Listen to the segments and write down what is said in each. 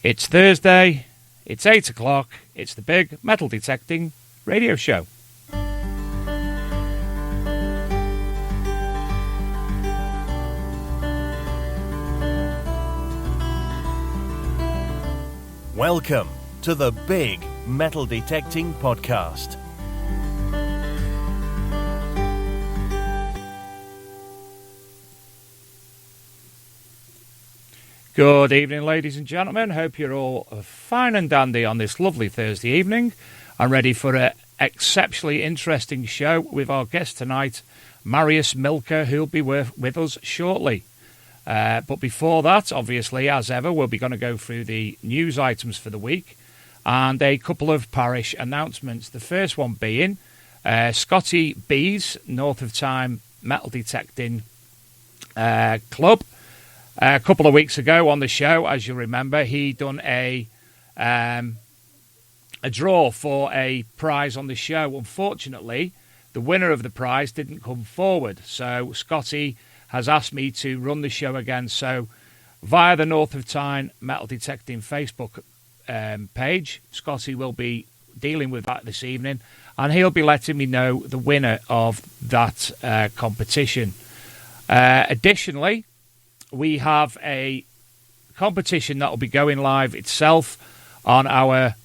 It's Thursday, it's 8 o'clock, it's the big metal detecting radio show. Welcome to the Big Metal Detecting Podcast. Good evening, ladies and gentlemen. Hope you're all fine and dandy on this lovely Thursday evening. I'm ready for an exceptionally interesting show with our guest tonight, Mariusz Milka, who'll be with us shortly. But before that, obviously, as ever, we'll be going to go through the news items for the week and a couple of parish announcements. The first one being Scotty B's North of Time Metal Detecting Club. A couple of weeks ago on the show, as you remember, he done a draw for a prize on the show. Unfortunately, the winner of the prize didn't come forward, so Scotty has asked me to run the show again. So via the North of Tyne Metal Detecting Facebook page, Scotty will be dealing with that this evening, and he'll be letting me know the winner of that competition. Additionally, we have a competition that will be going live itself on our,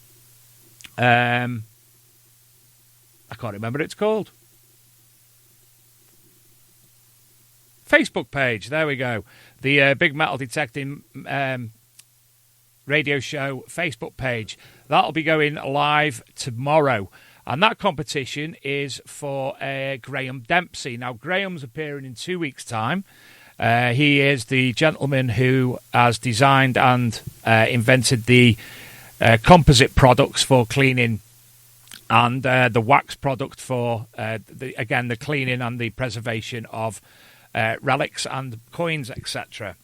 I can't remember what it's called, Facebook page. There we go. The Big Metal Detecting Radio Show Facebook page. That'll be going live tomorrow. And that competition is for Graham Dempsey. Now, Graham's appearing in 2 weeks' time. He is the gentleman who has designed and invented the composite products for cleaning and the wax product for, the cleaning and the preservation of relics and coins, etc.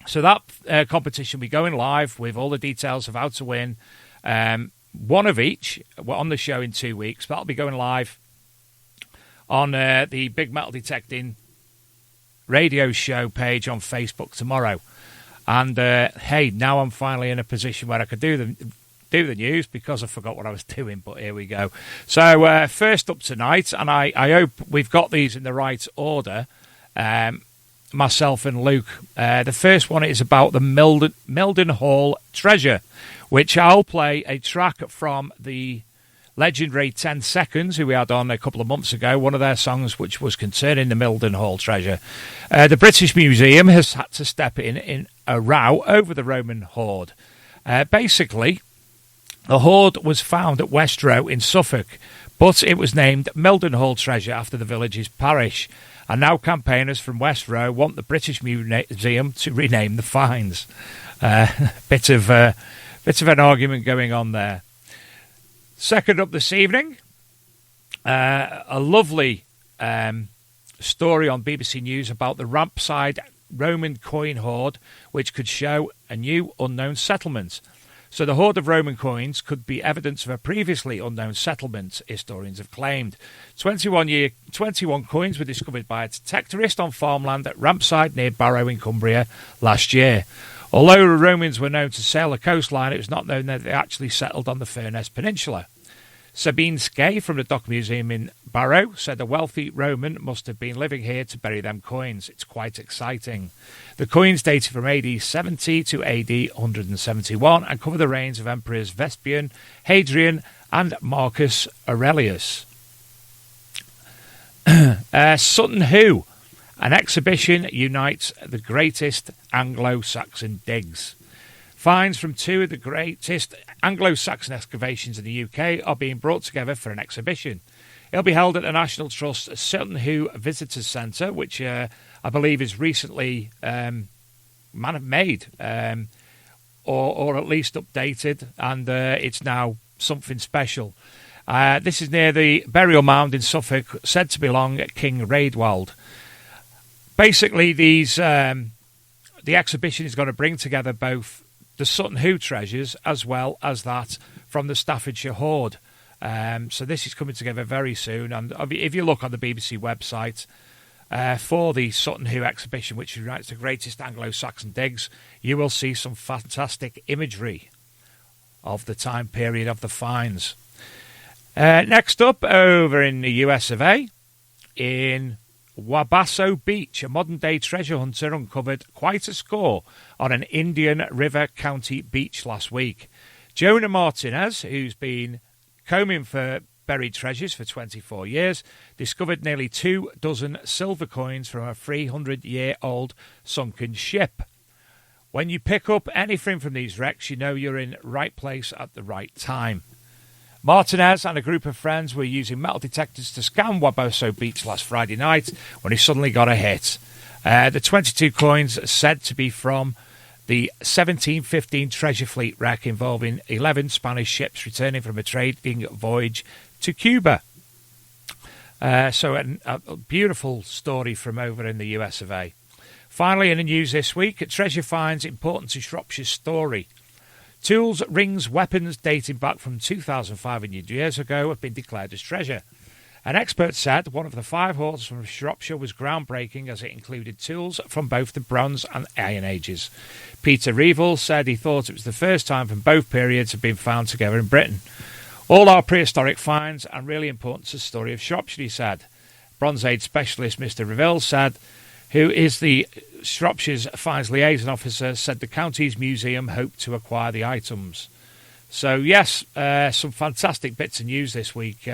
So that competition will be going live with all the details of how to win. One of each on the show in 2 weeks. That'll be going live on the Big Metal Detecting Radio Show page on Facebook tomorrow. And hey, now I'm finally in a position where I could do the news because I forgot what I was doing, but here we go. So first up tonight, and I hope we've got these in the right order, myself and Luke. The first one is about the Mildenhall Treasure, which I'll play a track from the legendary 10 Seconds, who we had on a couple of months ago, one of their songs which was concerning the Mildenhall Treasure. The British Museum has had to step in a row over the Roman hoard. Basically, the hoard was found at West Row in Suffolk, but it was named Mildenhall Treasure after the village's parish. And now campaigners from West Row want the British Museum to rename the finds. Bit of an argument going on there. Second up this evening, a lovely story on BBC News about the Rampside Roman coin hoard, which could show a new unknown settlement. So the hoard of Roman coins could be evidence of a previously unknown settlement, historians have claimed. 21 coins were discovered by a detectorist on farmland at Rampside near Barrow in Cumbria last year. Although the Romans were known to sail the coastline, it was not known that they actually settled on the Furness Peninsula. Sabine Skay from the Dock Museum in Barrow said a wealthy Roman must have been living here to bury them coins. It's quite exciting. The coins dated from AD 70 to AD 171 and cover the reigns of Emperors Vespasian, Hadrian and Marcus Aurelius. Sutton Hoo. An exhibition unites the greatest Anglo-Saxon digs. Finds from two of the greatest Anglo-Saxon excavations in the UK are being brought together for an exhibition. It'll be held at the National Trust Sutton Hoo Visitors Centre, which I believe is recently made or at least updated, and it's now something special. This is near the burial mound in Suffolk, said to belong at King Raedwald. Basically, the exhibition is going to bring together both the Sutton Hoo treasures as well as that from the Staffordshire hoard. So this is coming together very soon. And if you look on the BBC website, for the Sutton Hoo exhibition, which unites the greatest Anglo-Saxon digs, you will see some fantastic imagery of the time period of the finds. Next up, over in the US of A, in Wabasso Beach, a modern-day treasure hunter uncovered quite a score on an Indian River County beach last week. Jonah Martinez, who's been combing for buried treasures for 24 years, discovered nearly 24 silver coins from a 300-year-old sunken ship. When you pick up anything from these wrecks, you know you're in the right place at the right time. Martinez and a group of friends were using metal detectors to scan Wabasso Beach last Friday night when he suddenly got a hit. The 22 coins are said to be from the 1715 treasure fleet wreck involving 11 Spanish ships returning from a trading voyage to Cuba. So a beautiful story from over in the US of A. Finally, in the news this week, treasure finds important to Shropshire's story. Tools, rings, weapons dating back from 2,500 years ago have been declared as treasure. An expert said one of the 5 hauls from Shropshire was groundbreaking as it included tools from both the Bronze and Iron Ages. Peter Reevell said he thought it was the first time from both periods had been found together in Britain. All our prehistoric finds and really important to the story of Shropshire, he said. Bronze Age specialist Mr. Reevell said, who is the Shropshire's Finds Liaison Officer, said the county's museum hoped to acquire the items. So, yes, some fantastic bits of news this week.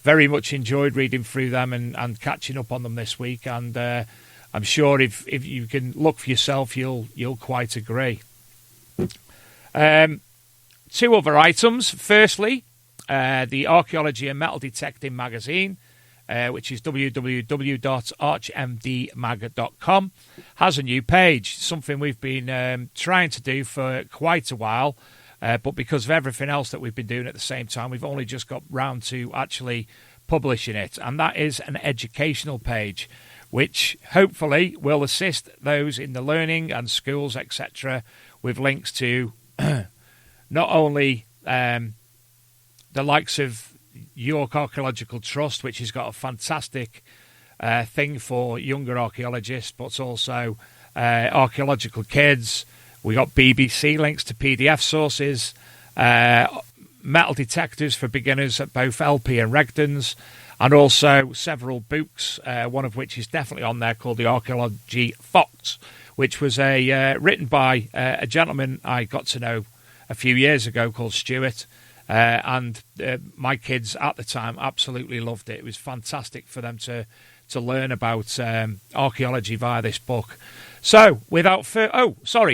Very much enjoyed reading through them and catching up on them this week. And I'm sure if you can look for yourself, you'll quite agree. 2 other items. Firstly, the Archaeology and Metal Detecting magazine, which is www.archmdmag.com, has a new page, something we've been trying to do for quite a while, but because of everything else that we've been doing at the same time, we've only just got round to actually publishing it, and that is an educational page, which hopefully will assist those in the learning and schools, etc., with links to not only the likes of York Archaeological Trust, which has got a fantastic thing for younger archaeologists, but also archaeological kids. We got BBC links to PDF sources, metal detectors for beginners at both LP and Regdens, and also several books, one of which is definitely on there, called The Archaeology Fox, which was written by a gentleman I got to know a few years ago called Stuart. And my kids at the time absolutely loved it. It was fantastic for them to learn about archaeology via this book. So, without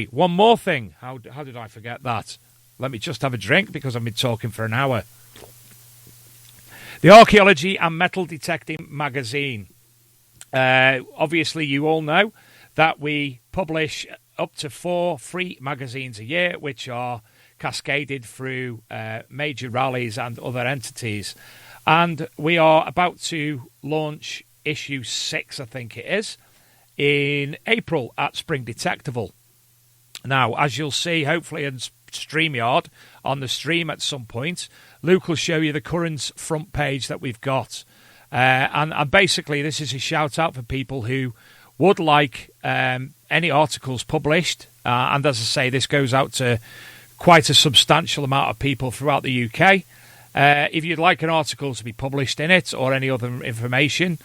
one more thing. How did I forget that? Let me just have a drink because I've been talking for an hour. The Archaeology and Metal Detecting magazine. Obviously, you all know that we publish up to 4 free magazines a year, which are cascaded through major rallies and other entities. And we are about to launch issue 6, I think it is, in April at Spring Detectival. Now, as you'll see, hopefully in StreamYard on the stream at some point, Luke will show you the current front page that we've got. And basically, this is a shout out for people who would like any articles published. And as I say, this goes out to quite a substantial amount of people throughout the UK. If you'd like an article to be published in it or any other information,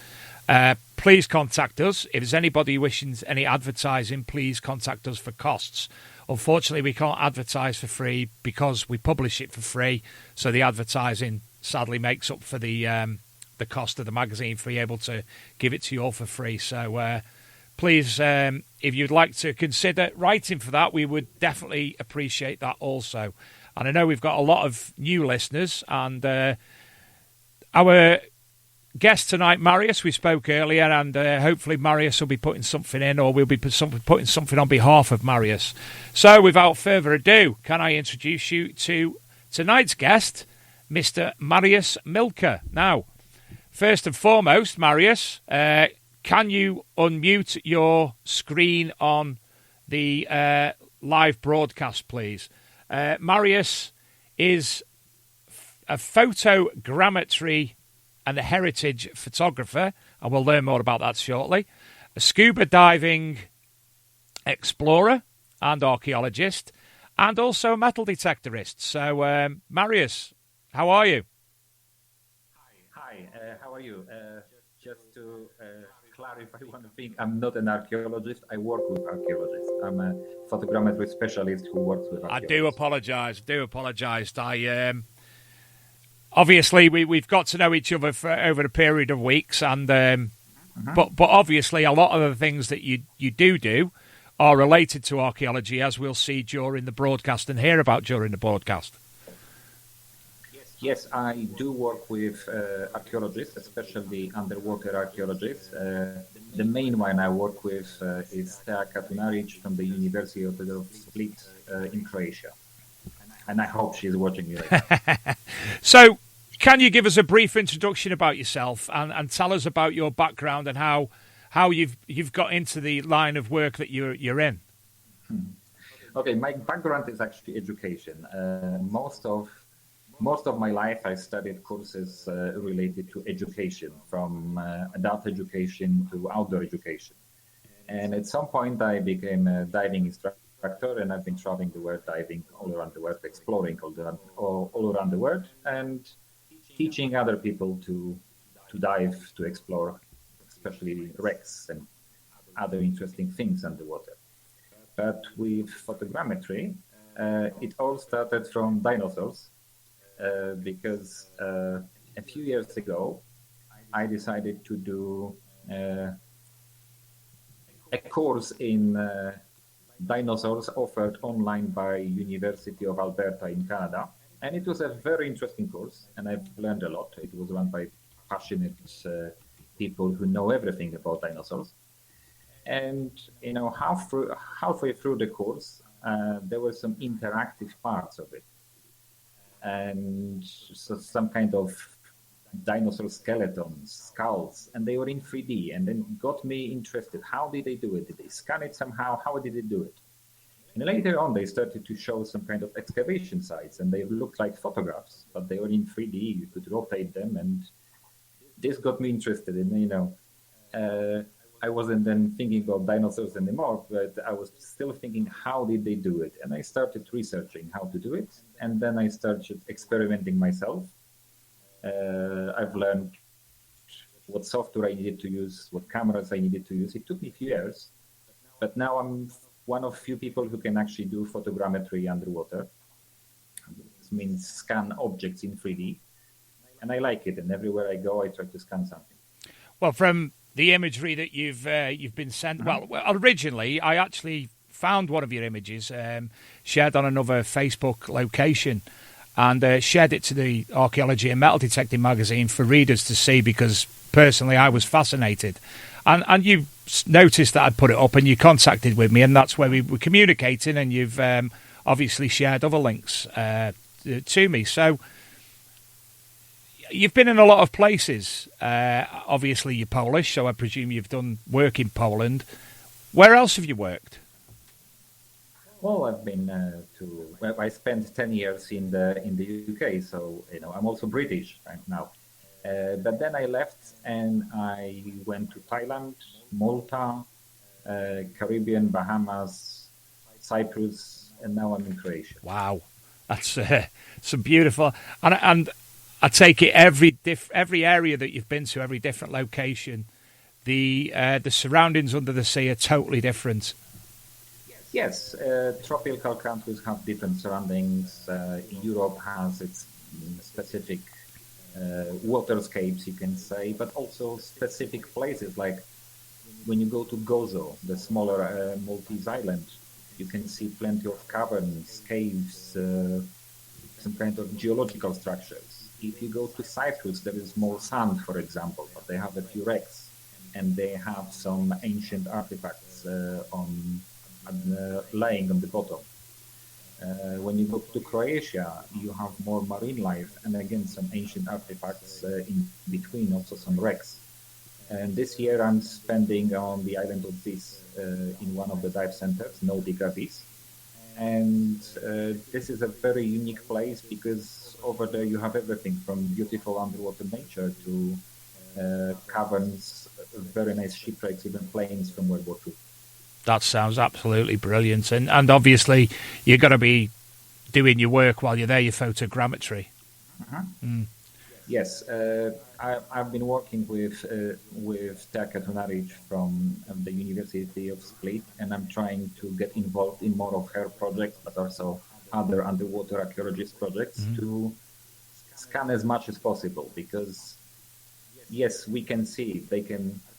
please contact us. If there's anybody wishing any advertising, please contact us for costs. Unfortunately, we can't advertise for free because we publish it for free, so the advertising sadly makes up for the cost of the magazine for being able to give it to you all for free. So please, if you'd like to consider writing for that, we would definitely appreciate that also. And I know we've got a lot of new listeners, and our guest tonight, Mariusz, we spoke earlier, and hopefully Mariusz will be putting something in, or we'll be putting something on behalf of Mariusz. So without further ado, can I introduce you to tonight's guest, Mr. Mariusz Milka. Now, first and foremost, Mariusz, can you unmute your screen on the live broadcast, please? Mariusz is a photogrammetry and a heritage photographer and we'll learn more about that shortly. A scuba diving explorer and archaeologist, and also a metal detectorist. So, Mariusz, how are you? Hi, how are you? Just to clarify one thing, I'm not an archaeologist. I work with archaeologists. I'm a photogrammetry specialist who works with archaeologists. I do apologise. Obviously, we've got to know each other for over a period of weeks, and but obviously a lot of the things that you do are related to archaeology, as we'll see during the broadcast and hear about during the broadcast. Yes, I do work with archaeologists, especially underwater archaeologists. The main one I work with is Tea Katunaric from the University of Split in Croatia. And I hope she's watching me later. So, can you give us a brief introduction about yourself and tell us about your background and how you've got into the line of work that you're in? Okay, my background is actually education. Most of my life, I studied courses related to education, from adult education to outdoor education. And at some point, I became a diving instructor, and I've been traveling the world, diving all around the world, exploring all around the world, and teaching other people to dive, to explore, especially wrecks and other interesting things underwater. But with photogrammetry, it all started from dinosaurs. Because a few years ago, I decided to do a course in dinosaurs offered online by University of Alberta in Canada. And it was a very interesting course, and I've learned a lot. It was run by passionate people who know everything about dinosaurs. And, halfway through the course, there were some interactive parts of it. And so some kind of dinosaur skeletons, skulls, and they were in 3D, and then got me interested. How did they do it? Did they scan it somehow? How did they do it? And later on, they started to show some kind of excavation sites, and they looked like photographs, but they were in 3D. You could rotate them, and this got me interested in, I wasn't then thinking about dinosaurs anymore, but I was still thinking, how did they do it? And I started researching how to do it. And then I started experimenting myself. I've learned what software I needed to use, what cameras I needed to use. It took me a few years, but now I'm one of few people who can actually do photogrammetry underwater. This means scan objects in 3D. And I like it. And everywhere I go, I try to scan something. Well, from the imagery that you've been sent. Well, originally I actually found one of your images shared on another Facebook location, and shared it to the Archaeology and Metal Detecting magazine for readers to see, because personally I was fascinated, and you noticed that I'd put it up, and you contacted with me, and that's where we were communicating, and you've obviously shared other links to me. So you've been in a lot of places. Obviously, you're Polish, so I presume you've done work in Poland. Where else have you worked? Well, I've been I spent 10 years in the UK, so I'm also British right now. But then I left and I went to Thailand, Malta, Caribbean, Bahamas, Cyprus, and now I'm in Croatia. Wow, that's some beautiful and. I take it every area that you've been to, every different location, the surroundings under the sea are totally different. Yes, tropical countries have different surroundings. Europe has its specific waterscapes, you can say, but also specific places. Like when you go to Gozo, the smaller Maltese island, you can see plenty of caverns, caves, some kind of geological structures. If you go to Cyprus, there is more sand, for example, but they have a few wrecks, and they have some ancient artifacts lying on the bottom. When you go to Croatia, you have more marine life, and again some ancient artifacts in between, also some wrecks. And this year I'm spending on the island of Vis in one of the dive centers, Nautica Vis. And this is a very unique place because over there you have everything from beautiful underwater nature to caverns, very nice shipwrecks, even planes from World War II. That sounds absolutely brilliant. And obviously, you're going to be doing your work while you're there, your photogrammetry. Yes, I've been working with Terka Tunaric from the University of Split, and I'm trying to get involved in more of her projects, but also other underwater archaeologist projects to scan as much as possible. Because yes, we can see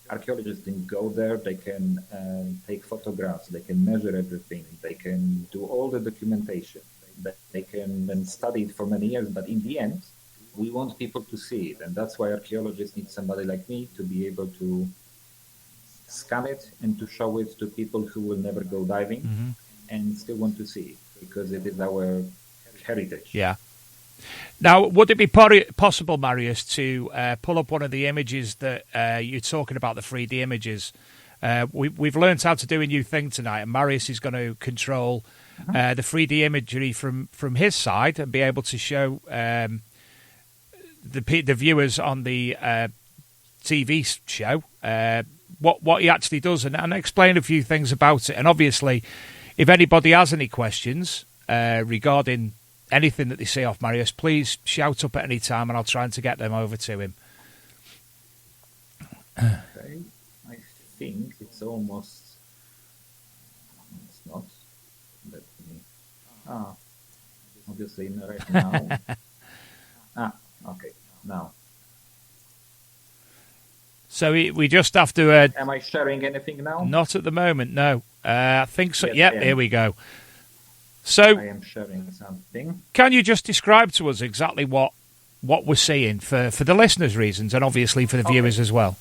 archaeologists can go there, they can take photographs, they can measure everything, they can do all the documentation, they can then study it for many years, but in the end, we want people to see it, and that's why archaeologists need somebody like me to be able to scan it and to show it to people who will never go diving and still want to see it, because it is our heritage. Yeah. Now, would it be possible, Mariusz, to pull up one of the images that you're talking about, the 3D images? We've learned how to do a new thing tonight, and Mariusz is going to control the 3D imagery from his side and be able to show the viewers on the TV show what he actually does and explain a few things about it. And obviously, if anybody has any questions regarding anything that they see off Mariusz, please shout up at any time and I'll try to get them over to him. Okay, I think it's almost... It's not. Let me... obviously right now. Okay, now. So we just have to... am I sharing anything now? Not at the moment, no. I think so. Yes, yep, here we go. So I am sharing something. Can you just describe to us exactly what we're seeing for the listeners' reasons and obviously for the viewers as well?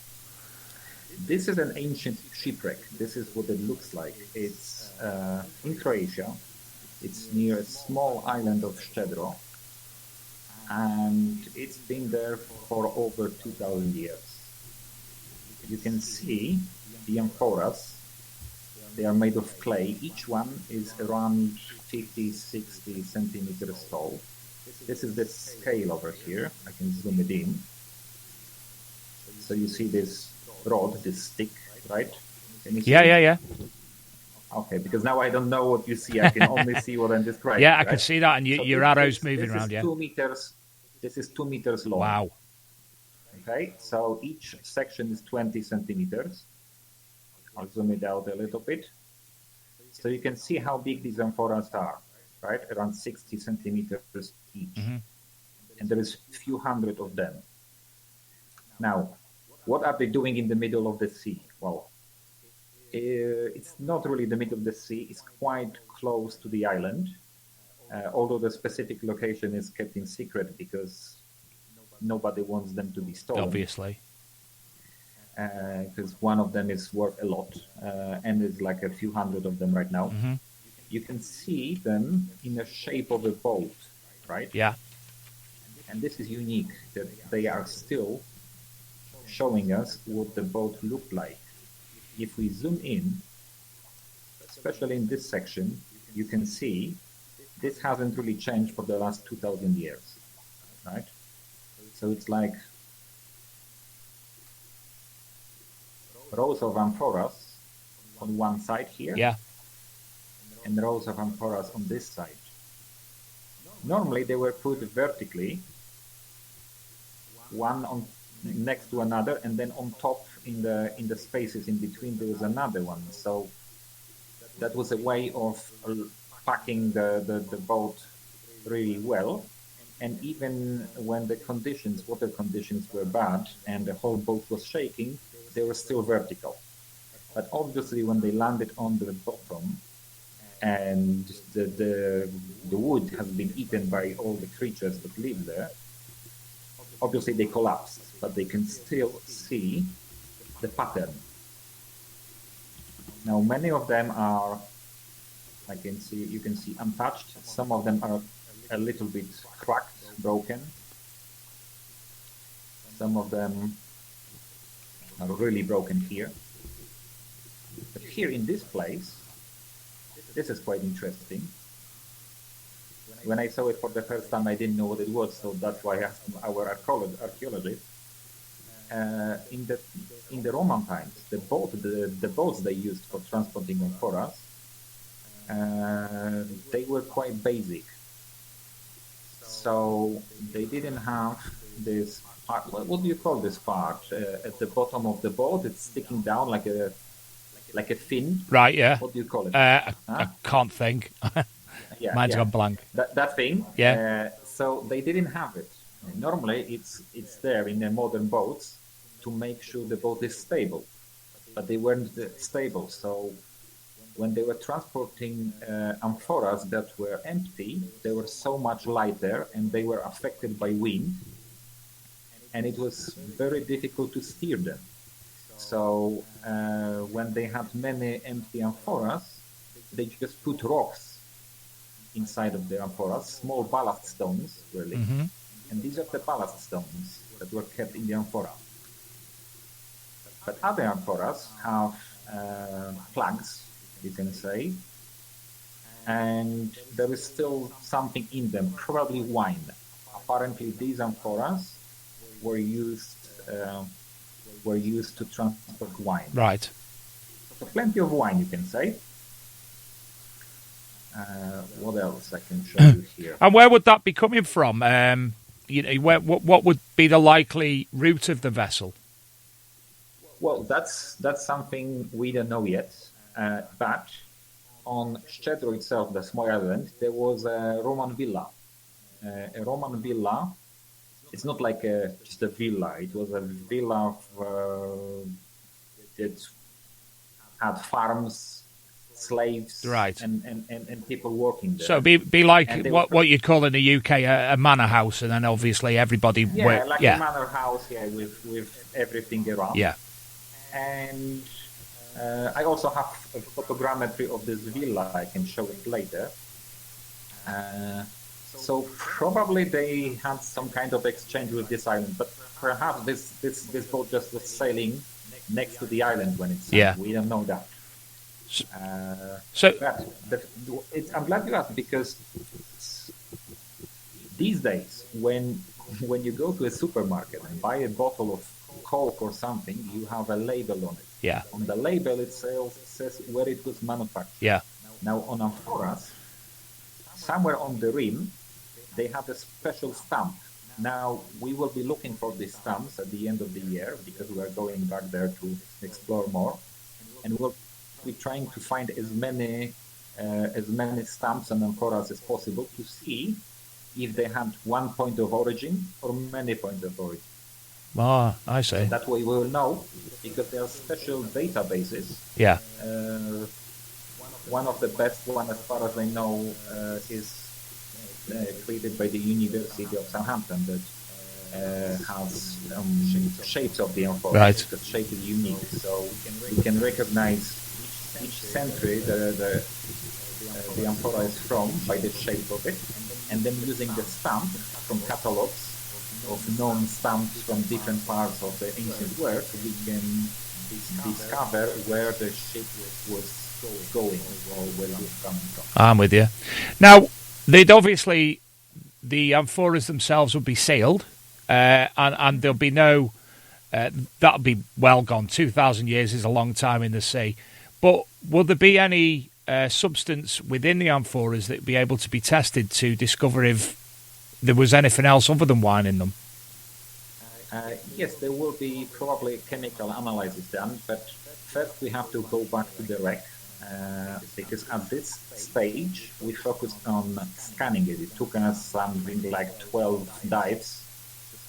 This is an ancient shipwreck. This is what it looks like. It's in Croatia. It's near a small island of Szczedro. And it's been there for over 2,000 years. You can see the amphoras. They are made of clay. Each one is around 50, 60 centimeters tall. This is the scale over here. I can zoom it in. So you see this rod, this stick, right? Can you see it? Yeah. Okay, because now I don't know what you see. I can only see what I'm describing. Yeah, I right? can see that, and your arrow's moving around, yeah. 2 meters. This is 2 meters long. Wow. Okay, so each section is 20 centimeters. I'll zoom it out a little bit. So you can see how big these amphoras are, right? Around 60 centimeters each. And there is a few hundred of them. Now, what are they doing in the middle of the sea? Well, it's not really the middle of the sea. It's quite close to the island, although the specific location is kept in secret because nobody wants them to be stolen. Obviously. Because one of them is worth a lot, and there's like a few hundred of them right now. You can see them in the shape of a boat, right? Yeah. And this is unique, that they are still showing us what the boat looked like. If we zoom in, especially in this section, you can see this hasn't really changed for the last 2,000 years, right? So it's like rows of amphoras on one side here, Yeah. and rows of amphoras on this side. Normally they were put vertically, one on next to another, and then on top in the spaces in between there was another one. So that was a way of packing the boat really well. And even when the water conditions were bad and the whole boat was shaking, they were still vertical. But obviously when they landed on the bottom and the wood has been eaten by all the creatures that live there, obviously they collapsed, but they can still see the pattern. Now many of them are, you can see untouched. Some of them are a little bit cracked, broken. Some of them are really broken here. But here in this place, this is quite interesting. When I saw it for the first time, I didn't know what it was, so that's why I asked our archaeologist. in the Roman times, the boats they used for transporting amphoras, they were quite basic. So they didn't have this part. What do you call this part? At the bottom of the boat, it's sticking down like a fin. Right, yeah. What do you call it? I can't think. Yeah, Mine's yeah. gone blank. That thing. Yeah. So they didn't have it. Normally, it's there in the modern boats to make sure the boat is stable, but they weren't stable. So when they were transporting amphoras that were empty, they were so much lighter and they were affected by wind, and it was very difficult to steer them. So when they had many empty amphoras, they just put rocks inside of the amphoras, small ballast stones, really. Mm-hmm. And these are the ballast stones that were kept in the amphora. But other amphoras have plugs, you can say, and there is still something in them, probably wine. Apparently, these amphoras were used to transport wine. Right. So plenty of wine, you can say. What else I can show you here? And where would that be coming from? What would be the likely route of the vessel? Well, that's something we don't know yet. But on Szczedro itself, the small island, there was a Roman villa. A Roman villa. It's not like just a villa. It was a villa that had farms, slaves, right, and people working there. So be like what you'd call in the UK a manor house, and then obviously everybody. A manor house, with everything around. Yeah. And I also have a photogrammetry of this villa. I can show it later. So probably they had some kind of exchange with this island, but perhaps this boat just was sailing next to the island when it sank. Yeah. We don't know that. I'm glad you asked, because these days when you go to a supermarket and buy a bottle of Coke or something, you have a label on it. Yeah. On the label it says where it was manufactured. Yeah. Now on amphoras, somewhere on the rim, they have a special stamp. Now we will be looking for these stamps at the end of the year, because we are going back there to explore more, and we'll be trying to find as many stamps and amphoras as possible to see if they had one point of origin or many points of origin. Ah, I see. That way we will know, because there are special databases. Yeah. One of the best one, as far as I know, is created by the University of Southampton, that has shapes of the amphora. Right. The shape is unique, so we can recognize each century the amphora is from by the shape of it, and then using the stamp from catalogs of known stamps from different parts of the ancient world, we can discover where the ship was going or where it was coming from. I'm with you. Now, they'd obviously, the amphoras themselves would be sealed, and there'll be no, that'll be well gone. 2,000 years is a long time in the sea. But will there be any substance within the amphoras that would be able to be tested to discover if there was anything else other than wine in them? Yes, there will be probably chemical analysis done, but first we have to go back to the wreck, because at this stage we focused on scanning it. It took us something like 12 dives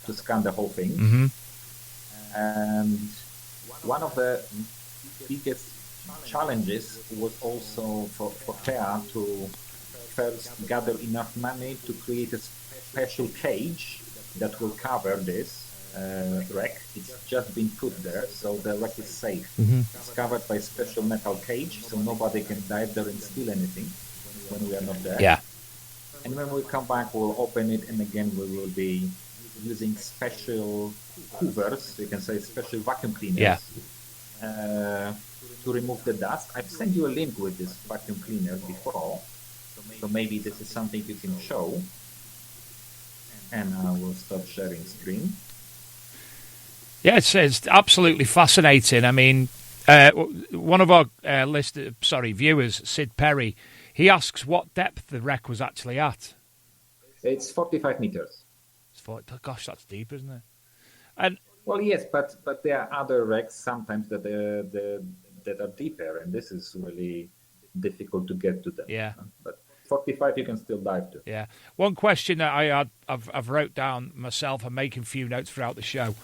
to scan the whole thing. Mm-hmm. And one of the biggest challenges was also for TEA to first gather enough money to create a special cage that will cover this wreck. It's just been put there, so the wreck is safe. Mm-hmm. It's covered by a special metal cage, so nobody can dive there and steal anything when we are not there. Yeah. And when we come back, we'll open it, and again we will be using special hoovers, you can say special vacuum cleaners, to remove the dust. I've sent you a link with this vacuum cleaner before, so maybe this is something you can show. And I will stop sharing screen. Yeah, it's absolutely fascinating. I mean, one of our viewers, Sid Perry, he asks what depth the wreck was actually at. It's 45 meters. Gosh, that's deep, isn't it? And Well, yes, but there are other wrecks sometimes that that are deeper, and this is really difficult to get to them. yeah, But 45 you can still dive to. yeah. One question that I've wrote down myself and making a few notes throughout the show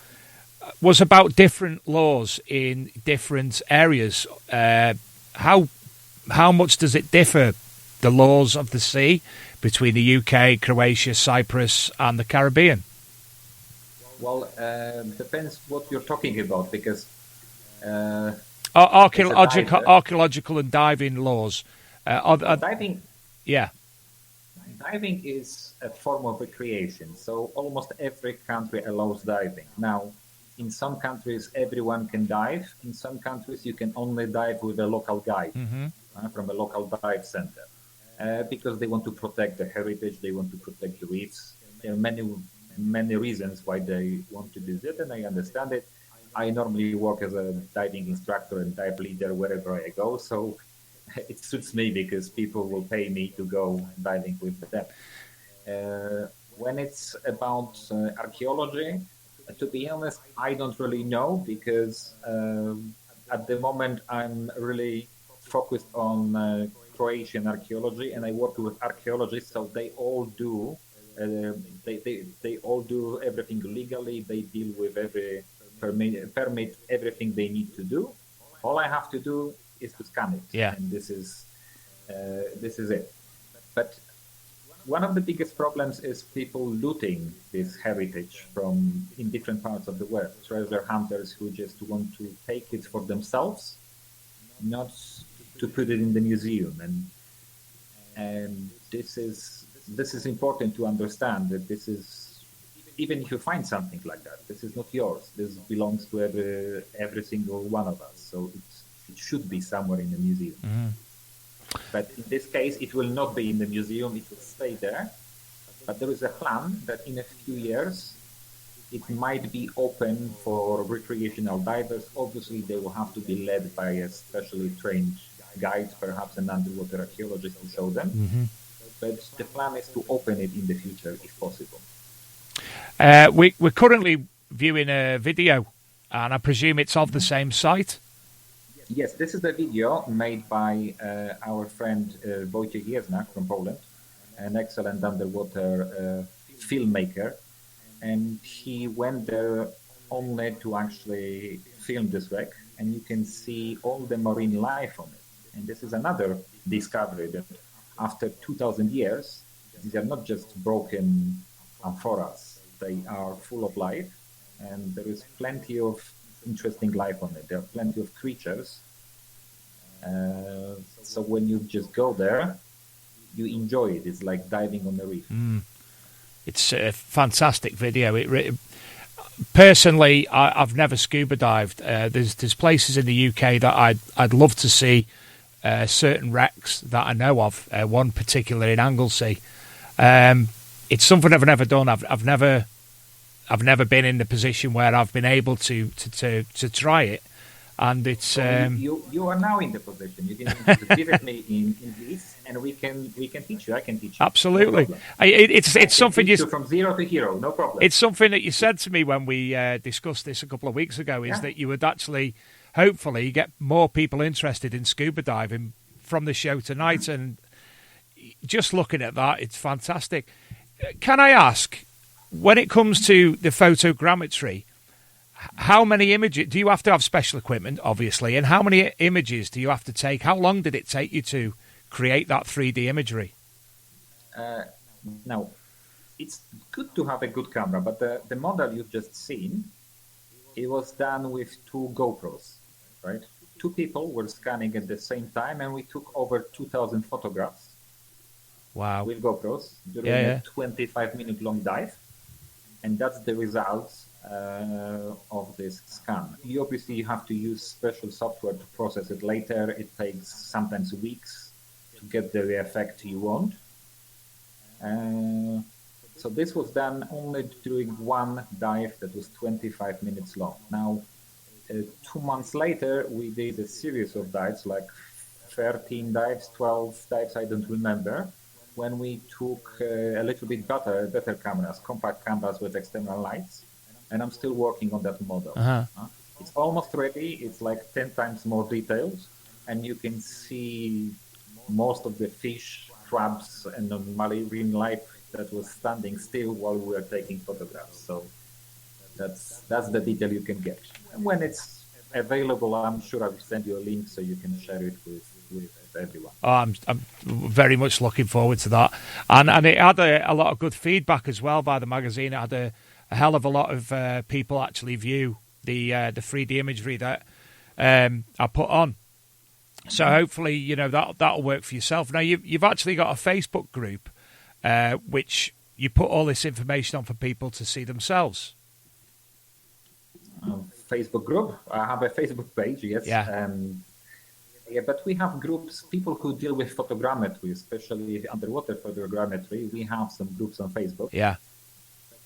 was about different laws in different areas. How much does it differ, the laws of the sea, between the UK, Croatia, Cyprus, and the Caribbean? Well, depends what you're talking about, because Archaeological and diving laws. diving Yeah. diving is a form of recreation. So almost every country allows diving. Now, in some countries, everyone can dive. In some countries, you can only dive with a local guide from a local dive center, because they want to protect the heritage. They want to protect the reefs. There are many reasons why they want to do that, and I understand it. I normally work as a diving instructor and dive leader wherever I go, so it suits me because people will pay me to go diving with them. When it's about archaeology, to be honest, I don't really know, because at the moment I'm really focused on Croatian archaeology, and I work with archaeologists, so they all do they all do everything legally. They deal with every permit everything they need to do. All I have to do is to scan it, and this is it. But one of the biggest problems is people looting this heritage from in different parts of the world. Treasure hunters who just want to take it for themselves, not to put it in the museum. And this is important to understand, that this is, even if you find something like that, this is not yours. This belongs to every single one of us. So it should be somewhere in the museum. But in this case, it will not be in the museum. It will stay there. But there is a plan that in a few years, it might be open for recreational divers. Obviously, they will have to be led by a specially trained guide, perhaps an underwater archaeologist to show them. But the plan is to open it in the future, if possible. We're currently viewing a video, and I presume it's of the same site? Yes, this is a video made by our friend Wojciech Jeznak from Poland, an excellent underwater filmmaker. And he went there only to actually film this wreck, and you can see all the marine life on it. And this is another discovery that after 2,000 years, these are not just broken amphoras. They are full of life, and there is plenty of interesting life on it. There are plenty of creatures. So when you just go there, you enjoy it. It's like diving on the reef. It's a fantastic video. Personally, I've never scuba dived. There's places in the UK that I'd love to see. Certain wrecks that I know of. One particular in Anglesey. It's something I've never done. I've never been in the position where I've been able to try it. And it's so you are now in the position. You can visit me in Greece, and we can teach you. I can teach you. Absolutely, no, it's something you from zero to hero. No problem. It's something that you said to me when we discussed this a couple of weeks ago. Is that you would actually, hopefully, get more people interested in scuba diving from the show tonight. And just looking at that, it's fantastic. Can I ask, when it comes to the photogrammetry, how many images do you have to have? Special equipment, obviously, and how many images do you have to take? How long did it take you to create that 3D imagery? Now, it's good to have a good camera, but the model you've just seen, it was done with 2 GoPros, right? 2 people were scanning at the same time, and we took over 2,000 photographs. Wow! With GoPros during a 25-minute long dive, and that's the results of this scan. You obviously have to use special software to process it later. It takes sometimes weeks to get the effect you want. So this was done only during one dive that was 25 minutes long. Now, 2 months later, we did a series of dives, like 13 dives, 12 dives, I don't remember, when we took a little bit better cameras, compact cameras with external lights. And I'm still working on that model. It's almost ready. It's like 10 times more detailed. And you can see most of the fish, crabs, and the marine life that was standing still while we were taking photographs. So that's the detail you can get. And when it's available, I'm sure I'll send you a link so you can share it with everyone. Oh, I'm very much looking forward to that. And it had a lot of good feedback as well by the magazine. It had a hell of a lot of people actually view the 3D imagery that I put on. So hopefully, you know, that'll work for yourself. Now, you've actually got a Facebook group which you put all this information on for people to see themselves. Facebook group. I have a Facebook page, yes. Yeah. Yeah, but we have groups, people who deal with photogrammetry, especially underwater photogrammetry. We have some groups on Facebook. Yeah.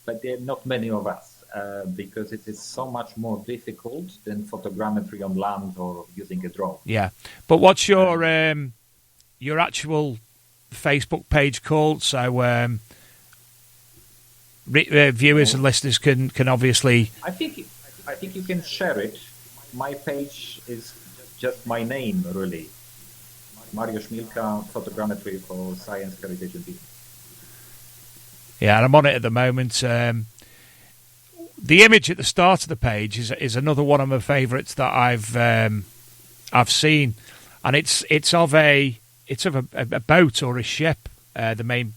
But there are not many of us because it is so much more difficult than photogrammetry on land or using a drone. Yeah. But what's your actual Facebook page called? So viewers and listeners can obviously... I think you can share it. My page is just my name, really. Mariusz Milka, Photogrammetry for Science, Heritage and Business. Yeah, and I'm on it at the moment. The image at the start of the page is another one of my favourites that I've seen, and it's of a boat or a ship. The main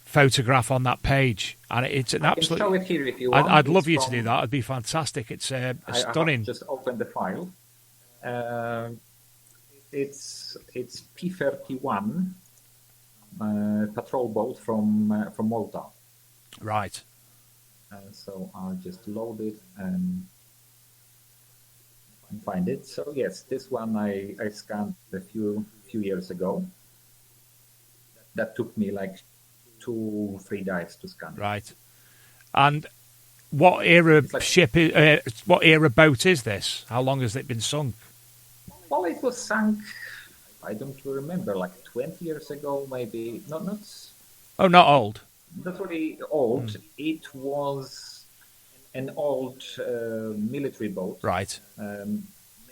photograph on that page, and it's an absolute. I can show it here if you want. I'd love you to do that. It'd be fantastic. It's stunning. I just open the file. It's P-31 patrol boat from Malta. Right. So I'll just load it and find it. So yes, this one I scanned a few years ago. That took me like 2-3 dives to scan. Right. And what era ship? What era boat is this? How long has it been sunk? Well, it was sunk. I don't remember, like 20 years ago, maybe. Not. Oh, not old. Not really old. It was an old military boat, right?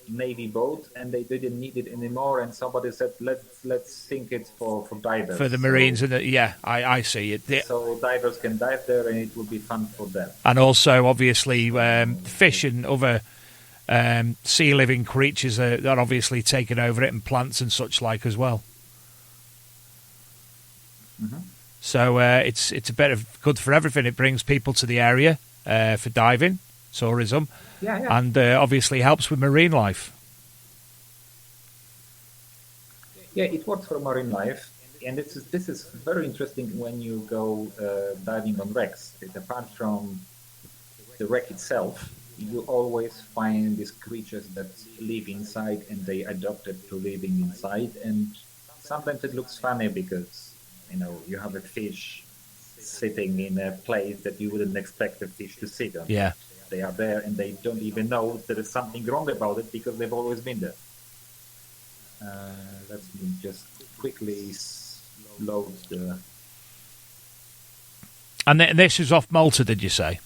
Navy boat, and they didn't need it anymore. And somebody said, "Let's sink it for divers, for the Marines." And I see it. So divers can dive there, and it will be fun for them. And also, obviously, fish and other sea living creatures are obviously taking over it, and plants and such like as well. Mm-hmm. So it's a bit of good for everything. It brings people to the area for diving, tourism, and obviously helps with marine life. Yeah, it works for marine life, and this is very interesting when you go diving on wrecks. Apart from the wreck itself, you always find these creatures that live inside, and they adapted to living inside. And sometimes it looks funny because you have a fish sitting in a place that you wouldn't expect a fish to sit on. Yeah. They are there and they don't even know there is something wrong about it because they've always been there. Let me just quickly load the... And this is off Malta, did you say?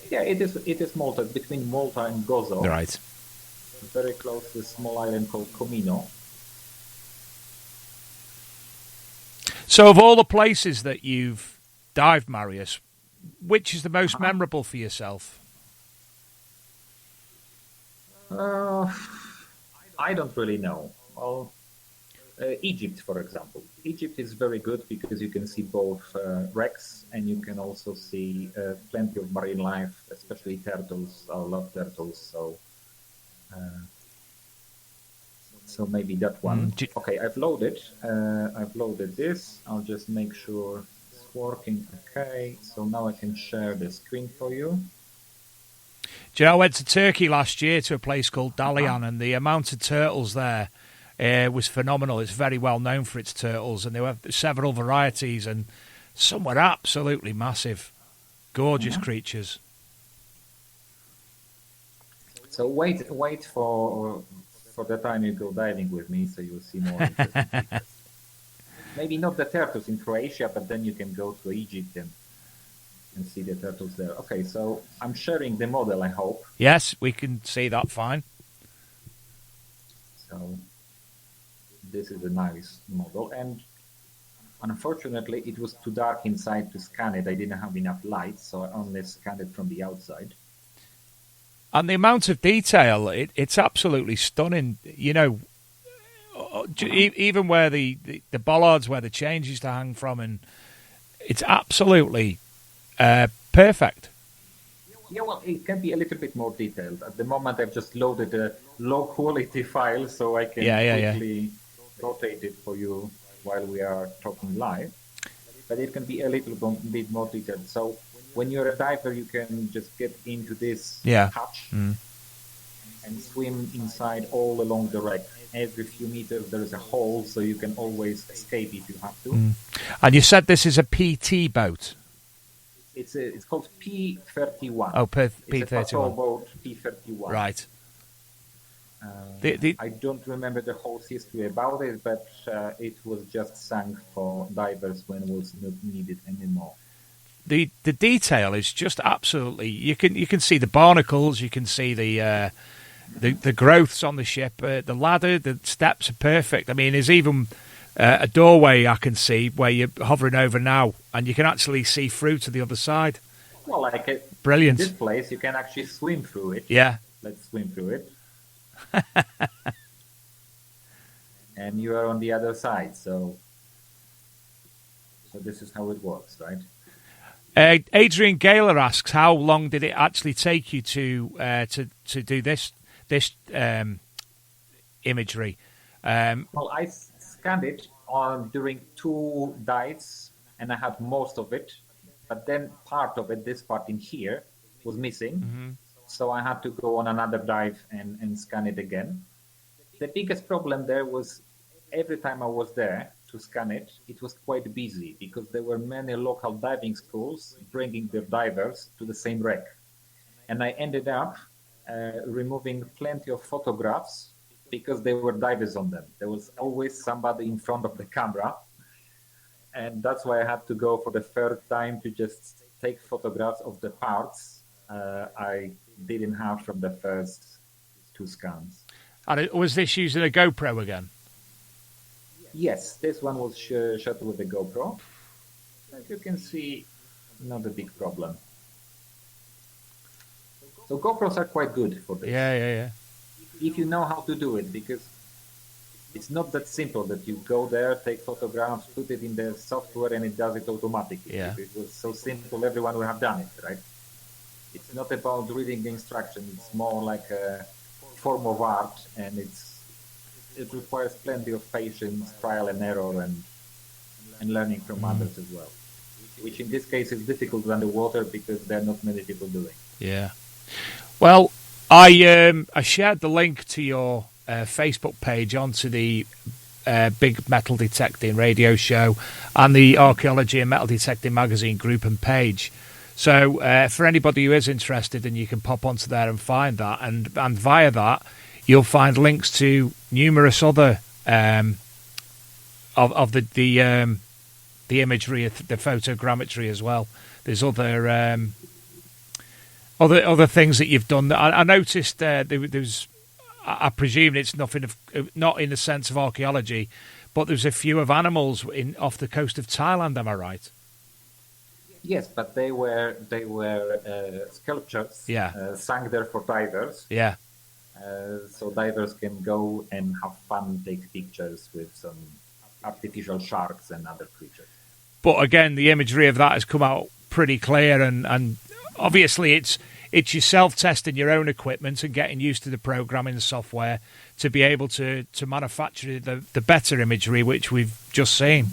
Yeah, it is Malta, between Malta and Gozo. Right. Very close to a small island called Comino. So of all the places that you've dived, Mariusz, which is the most memorable for yourself? I don't really know. Well, Egypt, for example. Egypt is very good because you can see both wrecks and you can also see plenty of marine life, especially turtles. I love turtles, so maybe that one. Okay, I've loaded this. I'll just make sure it's working. Okay, so now I can share the screen for you. Do you know, I went to Turkey last year to a place called Dalyan, and the amount of turtles there was phenomenal. It's very well known for its turtles, and there were several varieties, and Some were absolutely massive, gorgeous creatures. So wait for the time you go diving with me, so you'll see more interesting pictures. Maybe not the turtles in Croatia, but then you can go to Egypt and see the turtles there. Okay, so I'm sharing the model, I hope. Yes, we can see that fine. So this is a nice model, and unfortunately it was too dark inside to scan it. I didn't have enough light, so I only scanned it from the outside. And the amount of detail, it's absolutely stunning. You know, even where the bollards, where the chains used to hang from, and it's absolutely perfect. Yeah, well, it can be a little bit more detailed. At the moment, I've just loaded a low-quality file, so I can quickly rotate it for you while we are talking live. But it can be a little bit more detailed. So when you're a diver, you can just get into this hatch and swim inside all along the wreck. Every few meters there is a hole, so you can always escape if you have to. And you said this is a PT boat? It's called P31. Oh, P31. It's a patrol boat, P31. Right. I don't remember the whole history about it, but it was just sunk for divers when it was not needed anymore. The detail is just absolutely. You can see the barnacles. You can see the growths on the ship. The ladder, the steps are perfect. I mean, there's even a doorway I can see where you're hovering over now, and you can actually see through to the other side. Well, brilliant. In this place, you can actually swim through it. Yeah. Let's swim through it. And you are on the other side, so this is how it works, right? Adrian Gaylor asks, how long did it actually take you to do this imagery? Well, I scanned it during 2 dives, and I had most of it, but then part of it, this part in here, was missing. So I had to go on another dive and scan it again. The biggest problem there was every time I was there to scan it, it was quite busy because there were many local diving schools bringing their divers to the same wreck. And I ended up removing plenty of photographs because there were divers on them. There was always somebody in front of the camera. And that's why I had to go for the third time to just take photographs of the parts I didn't have from the first 2 scans. And was this using a GoPro again? Yes, this one was shot with a GoPro. As you can see, not a big problem. So GoPros are quite good for this. Yeah. If you know how to do it, because it's not that simple that you go there, take photographs, put it in the software, and it does it automatically. Yeah. If it was so simple, everyone would have done it, right? It's not about reading the instruction. It's more like a form of art, and it requires plenty of patience, trial and error, and learning from others as well. Which in this case is difficult underwater because there are not many people doing. Yeah. Well, I shared the link to your Facebook page onto the Big Metal Detecting radio show and the Archaeology and Metal Detecting magazine group and page. So for anybody who is interested, and you can pop onto there and find that, and via that you'll find links to numerous other of the imagery, the photogrammetry as well. There's other things that you've done. I noticed there's. I presume it's not in the sense of archaeology, but there's a few of animals off the coast of Thailand. Am I right? Yes, but they were sculptures. Yeah. Sunk there for divers. Yeah. So divers can go and have fun, take pictures with some artificial sharks and other creatures. But again, the imagery of that has come out pretty clear, and obviously it's yourself testing your own equipment and getting used to the programming software to be able to manufacture the better imagery which we've just seen.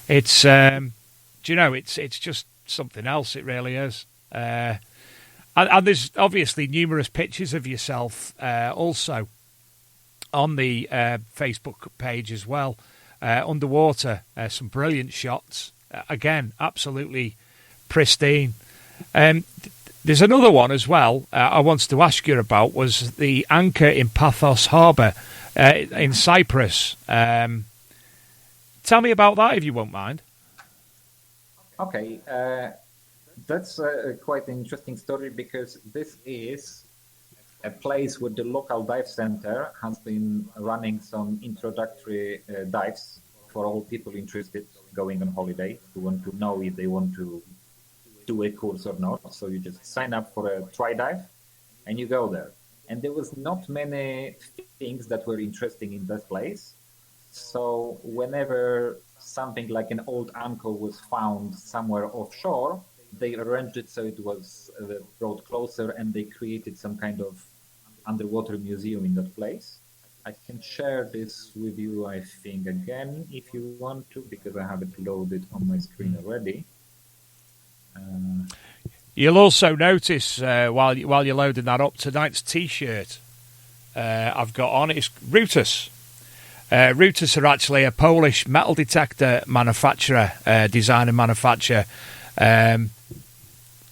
It's it's just something else. It really is. And there's obviously numerous pictures of yourself also on the Facebook page as well, underwater. Some brilliant shots. again, absolutely pristine. There's another one as well I wanted to ask you about, was the anchor in Paphos Harbour in Cyprus. Tell me about that, if you won't mind. Okay, that's quite an interesting story, because this is a place where the local dive center has been running some introductory dives for all people interested going on holiday, who want to know if they want to do a course or not. So you just sign up for a try dive and you go there. And there was not many things that were interesting in that place. So whenever something like an old anchor was found somewhere offshore, they arranged it so it was brought closer, and they created some kind of underwater museum in that place. I can share this with you, I think, again, if you want to, because I have it loaded on my screen already. You'll also notice while you're loading that up, tonight's T-shirt I've got on is Rutus. Rutus are actually a Polish metal detector manufacturer, design and manufacturer.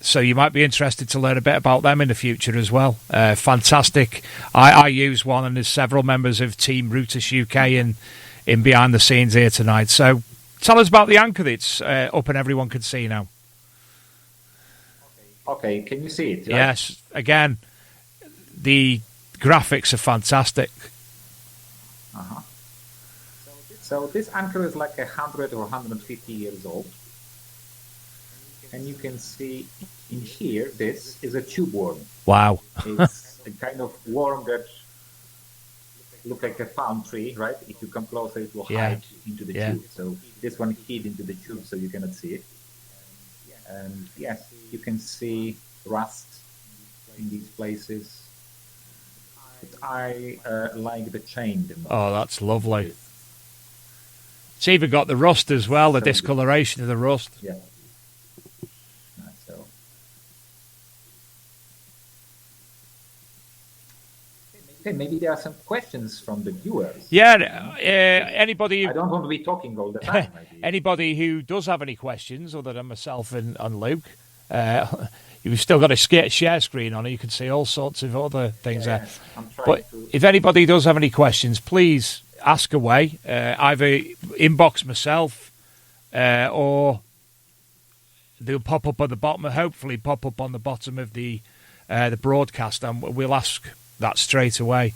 So you might be interested to learn a bit about them in the future as well. Fantastic. I use one, and there's several members of Team Rutus UK in behind the scenes here tonight. So tell us about the anchor that's up and everyone can see now. Okay, can you see it? Right? Yes, again, the graphics are fantastic. Uh-huh. So this anchor is like 100 or 150 years old. And you can see in here, this is a tube worm. Wow. It's a kind of worm that looks like a palm tree, right? If you come closer, it will hide into the tube. So this one hid into the tube, so you cannot see it. And yes, you can see rust in these places. But I like the chain the most. Oh, that's lovely. It's even got the rust as well, the discoloration of the rust. Yeah. So okay, maybe there are some questions from the viewers. Yeah, anybody... I don't want to be talking all the time. Anybody who does have any questions, other than myself and Luke, you've still got a share screen on it. You can see all sorts of other things there. But if anybody does have any questions, please ask away. Either inbox myself or they'll pop up at the bottom, hopefully pop up on the bottom of the broadcast, and we'll ask that straight away.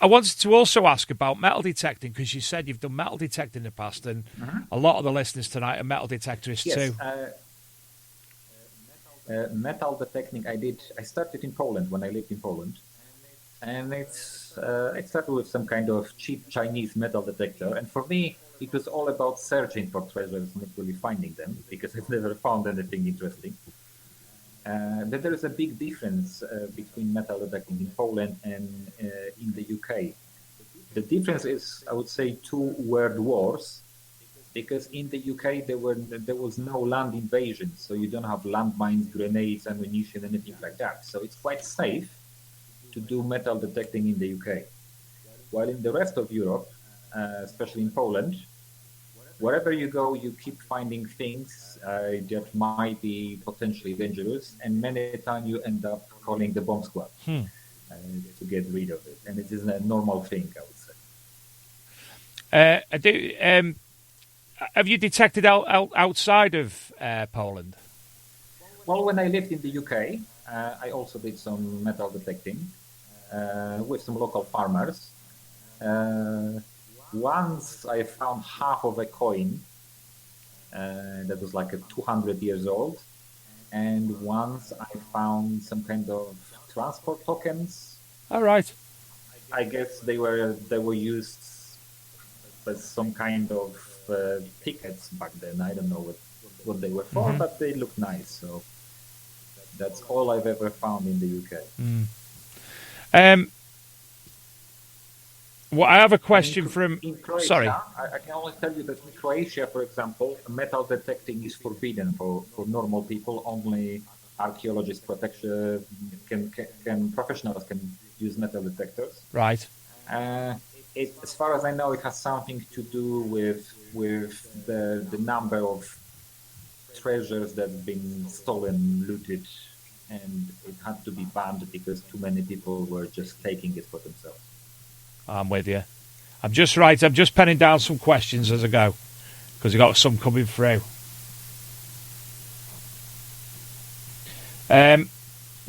I wanted to also ask about metal detecting, because you said you've done metal detecting in the past, and a lot of the listeners tonight are metal detectorists too. Metal detecting, I started in Poland when I lived in Poland, and I started with some kind of cheap Chinese metal detector, and for me it was all about searching for treasures, not really finding them, because I've never found anything interesting. But there is a big difference between metal detecting in Poland and in the UK. The difference is, I would say, 2 world wars, because in the UK there was no land invasion, so you don't have landmines, grenades, ammunition, anything like that. So it's quite safe to do metal detecting in the UK. While in the rest of Europe, especially in Poland, wherever you go, you keep finding things that might be potentially dangerous, and many times you end up calling the bomb squad to get rid of it. And it is a normal thing, I would say. Have you detected outside of Poland? Well, when I lived in the UK, I also did some metal detecting with some local farmers. Once I found half of a coin that was like 200 years old, and once I found some kind of transport tokens. All right. I guess they were used as some kind of tickets back then. I don't know what they were for, but they look nice. So that's all I've ever found in the UK. Well, I have a question from... In Croatia, sorry. I can only tell you that in Croatia, for example, metal detecting is forbidden for normal people. Only archaeologists, professionals can use metal detectors. Right. as far as I know, it has something to do with the number of treasures that's been stolen, looted, and it had to be banned because too many people were just taking it for themselves. I'm with you. I'm just penning down some questions as I go because we've got some coming through.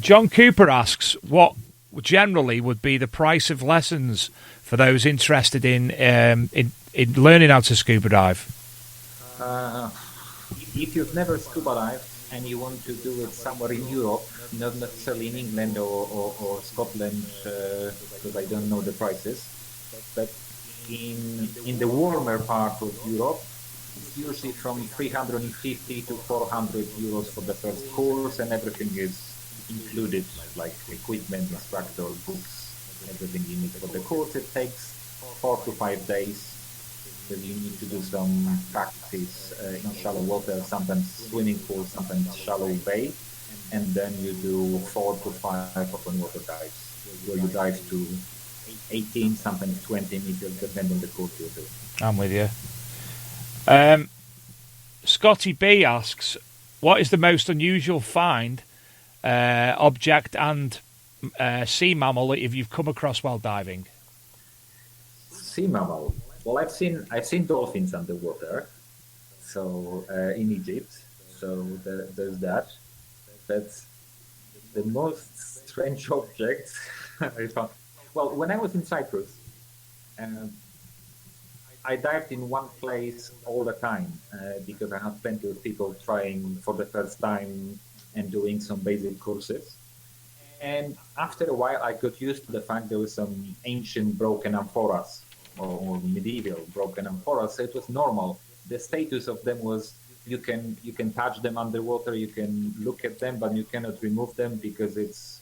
John Cooper asks, what generally would be the price of lessons for those interested in learning how to scuba dive? If you've never scuba dived and you want to do it somewhere in Europe, not necessarily in England or Scotland, because I don't know the prices, but in the warmer part of Europe, it's usually from 350 to 400 euros for the first course, and everything is included, like equipment, instructor, books, everything you need for the course. It takes 4 to 5 days. Because you need to do some practice in shallow water, sometimes swimming pool, sometimes shallow bay, and then you do 4 to 5 open water dives, where you dive to 18, sometimes 20 meters, depending on the course you're doing. I'm with you. Scotty B asks, what is the most unusual find, object and sea mammal that you've come across while diving? Sea mammal. Well, I've seen dolphins underwater, so in Egypt. So there's that. But the most strange object I found. Well, when I was in Cyprus, I dived in one place all the time because I had plenty of people trying for the first time and doing some basic courses. And after a while, I got used to the fact there were some ancient broken amphoras or medieval broken amphoras, so it was normal. The status of them was you can touch them underwater, you can look at them, but you cannot remove them because it's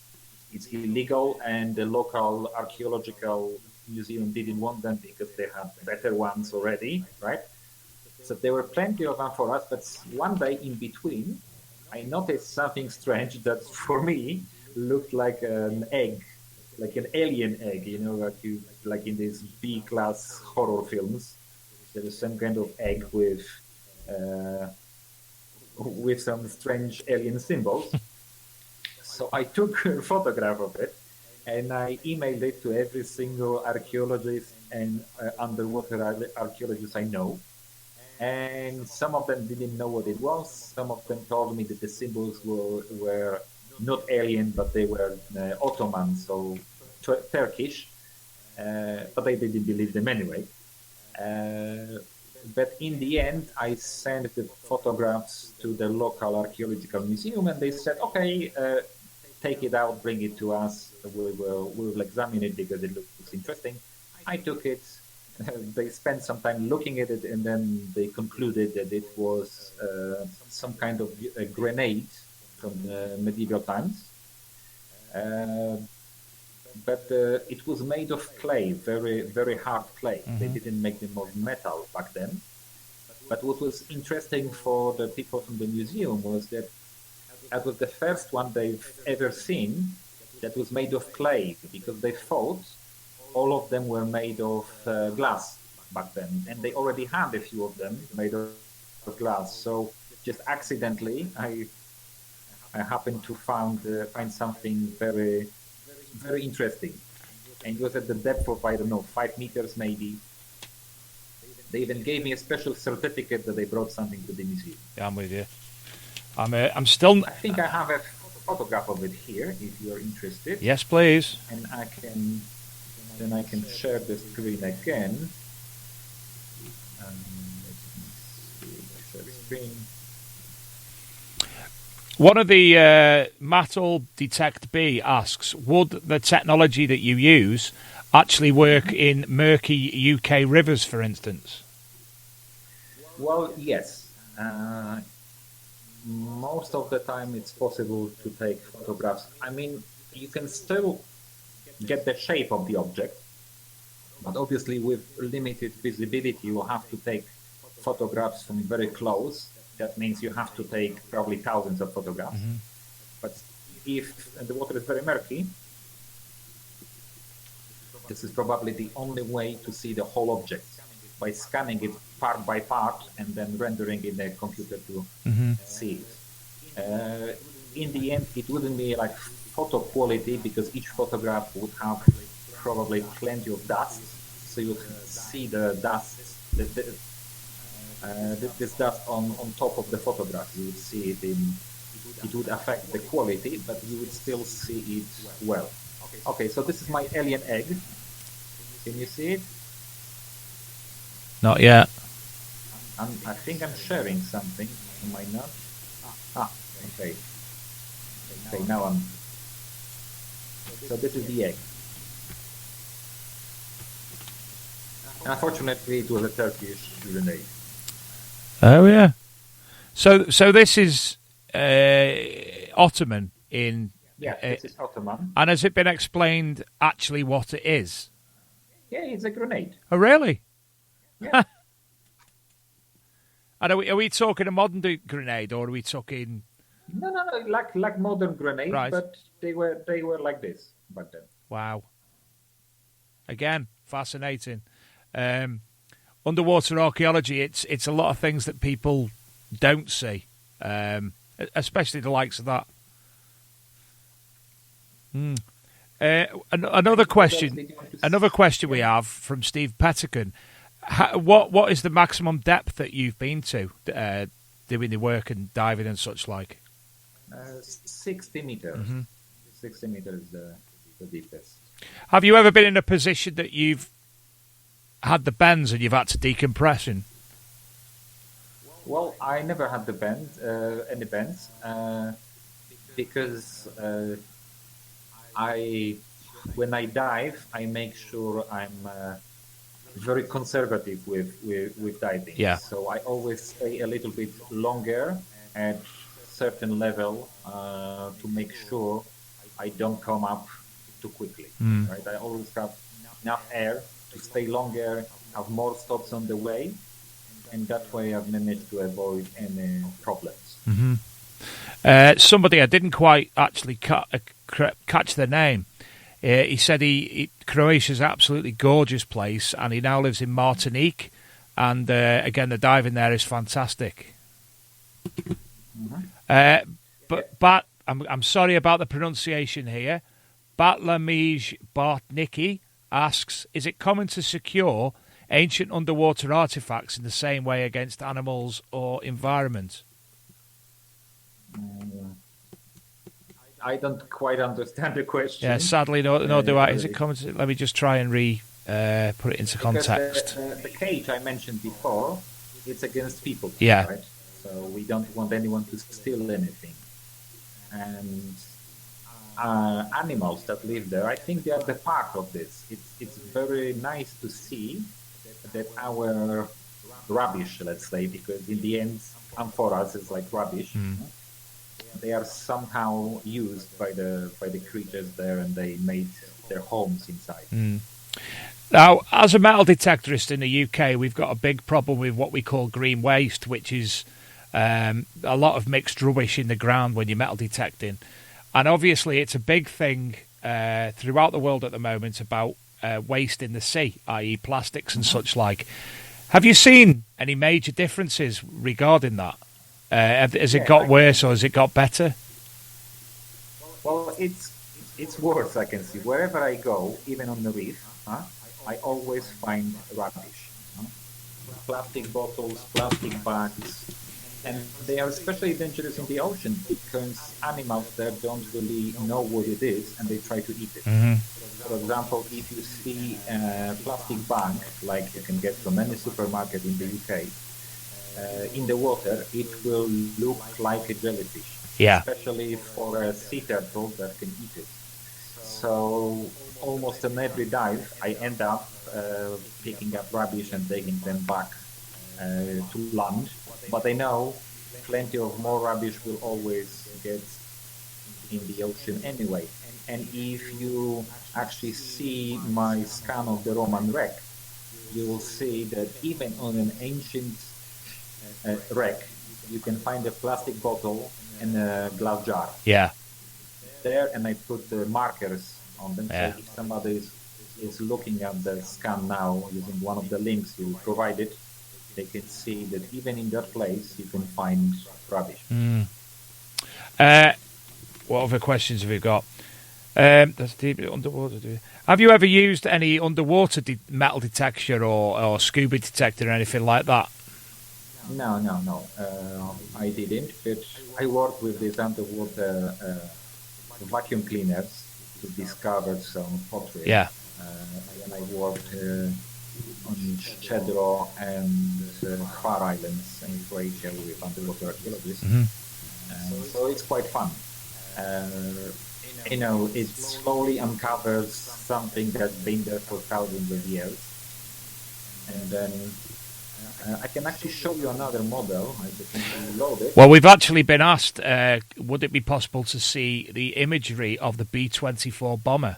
illegal, and the local archaeological museum didn't want them because they had better ones already, right? So there were plenty of amphoras, but one day in between, I noticed something strange that for me looked like an egg, like an alien egg, like in these B-class horror films. There is some kind of egg with some strange alien symbols. So I took a photograph of it and I emailed it to every single archaeologist and underwater archaeologist I know. And some of them didn't know what it was. Some of them told me that the symbols were not alien, but they were Ottoman, so Turkish, but I didn't believe them anyway. But in the end, I sent the photographs to the local archaeological museum, and they said, "Okay, take it out, bring it to us. We'll examine it because it looks interesting." I took it. They spent some time looking at it, and then they concluded that it was some kind of a grenade from the medieval times. But it was made of clay, very, very hard clay. Mm-hmm. They didn't make them of metal back then. But what was interesting for the people from the museum was that it was the first one they've ever seen that was made of clay, because they thought all of them were made of glass back then. And they already had a few of them made of glass. So just accidentally, I happened to find something very, very interesting. And it was at the depth of, I don't know, 5 meters maybe. They even gave me a special certificate that they brought something to the museum. Yeah, I'm with you. I'm still... I think I have a photograph of it here, if you're interested. Yes, please. And I can share the screen again. Let me share screen. One of the Metal Detect B asks, would the technology that you use actually work in murky UK rivers, for instance? Well, yes. Most of the time it's possible to take photographs. I mean, you can still get the shape of the object, but obviously with limited visibility you will have to take photographs from very close. That means you have to take probably thousands of photographs. Mm-hmm. But if the water is very murky, this is probably the only way to see the whole object by scanning it part by part and then rendering in the computer to see it. In the end, it wouldn't be like photo quality because each photograph would have probably plenty of dust, so you see the dust, this dust on top of the photograph. You would see it it would affect the quality, but you would still see it well. Okay, so this is my alien egg. Can you see it? Not yet. I think I'm sharing something. Am I not? Okay. Okay, now I'm. So this is the egg. Unfortunately, it was a Turkish grenade. Oh yeah. So this is Ottoman in. Yeah, this is Ottoman. And has it been explained actually what it is? Yeah, it's a grenade. Oh really? Yeah. And are we talking a modern grenade, or are we talking? No, like modern grenades, Right. but they were like this back then. Wow. Again, fascinating. Underwater archaeology, it's a lot of things that people don't see, especially the likes of that. Another question we have from Steve Pettican. What is the maximum depth that you've been to doing the work and diving and such like? 60 meters. 60 meters is the deepest. Have you ever been in a position that you've had the bends and you've had to decompress in? Well, I never had any bends, because when I dive, I make sure I'm very conservative with diving. Yeah. So I always stay a little bit longer at certain level to make sure I don't come up too quickly. Right? I always have enough air to stay longer, have more stops on the way, and that way I've managed to avoid any problems. Somebody I didn't quite actually catch their name. He said Croatia's an absolutely gorgeous place, and he now lives in Martinique. And again, the diving there is fantastic. But I'm sorry about the pronunciation here. Batlamij Bartnicki asks, is it common to secure ancient underwater artifacts in the same way against animals or environment? I don't quite understand the question. Yeah, sadly, no, do I. Is it common to, let me just try and put it into context. The cage I mentioned before, it's against people. Yeah. Right? So we don't want anyone to steal anything. And animals that live there, I think they are the part of this. It's very nice to see that our rubbish, let's say, because in the end, amphoras is like rubbish. They are somehow used by the creatures there, and they made their homes inside. Now, as a metal detectorist in the UK, we've got a big problem with what we call green waste, which is a lot of mixed rubbish in the ground when you're metal detecting. And obviously, it's a big thing throughout the world at the moment about waste in the sea, i.e. plastics and such like. Have you seen any major differences regarding that? Has it got worse or has it got better? Well, it's worse, I can see. Wherever I go, even on the reef, I always find rubbish. Plastic bottles, plastic bags. And they are especially dangerous in the ocean because animals there don't really know what it is and they try to eat it. For example, if you see a plastic bag, like you can get from any supermarket in the UK, in the water, it will look like a jellyfish. Yeah. Especially for a sea turtle that can eat it. So almost on every dive, I end up picking up rubbish and taking them back to land. But I know plenty of more rubbish will always get in the ocean anyway. And if you actually see my scan of the Roman wreck, you will see that even on an ancient wreck, you can find a plastic bottle and a glass jar. Yeah. There, and I put the markers on them. Yeah. So if somebody is is looking at the scan now using one of the links you provided, they can see that even in that place you can find rubbish. What other questions have you got? That's deep underwater. Have you ever used any underwater metal detector or scuba detector or anything like that? No. I didn't, but I worked with these underwater vacuum cleaners to discover some pottery. Yeah. And I worked on Chedro and Hvar Islands in Croatia with underwater archaeologists. So it's quite fun. It slowly uncovers something that's been there for thousands of years. And then I can actually show you another model. I just need to load it. Well, we've actually been asked, would it be possible to see the imagery of the B-24 bomber?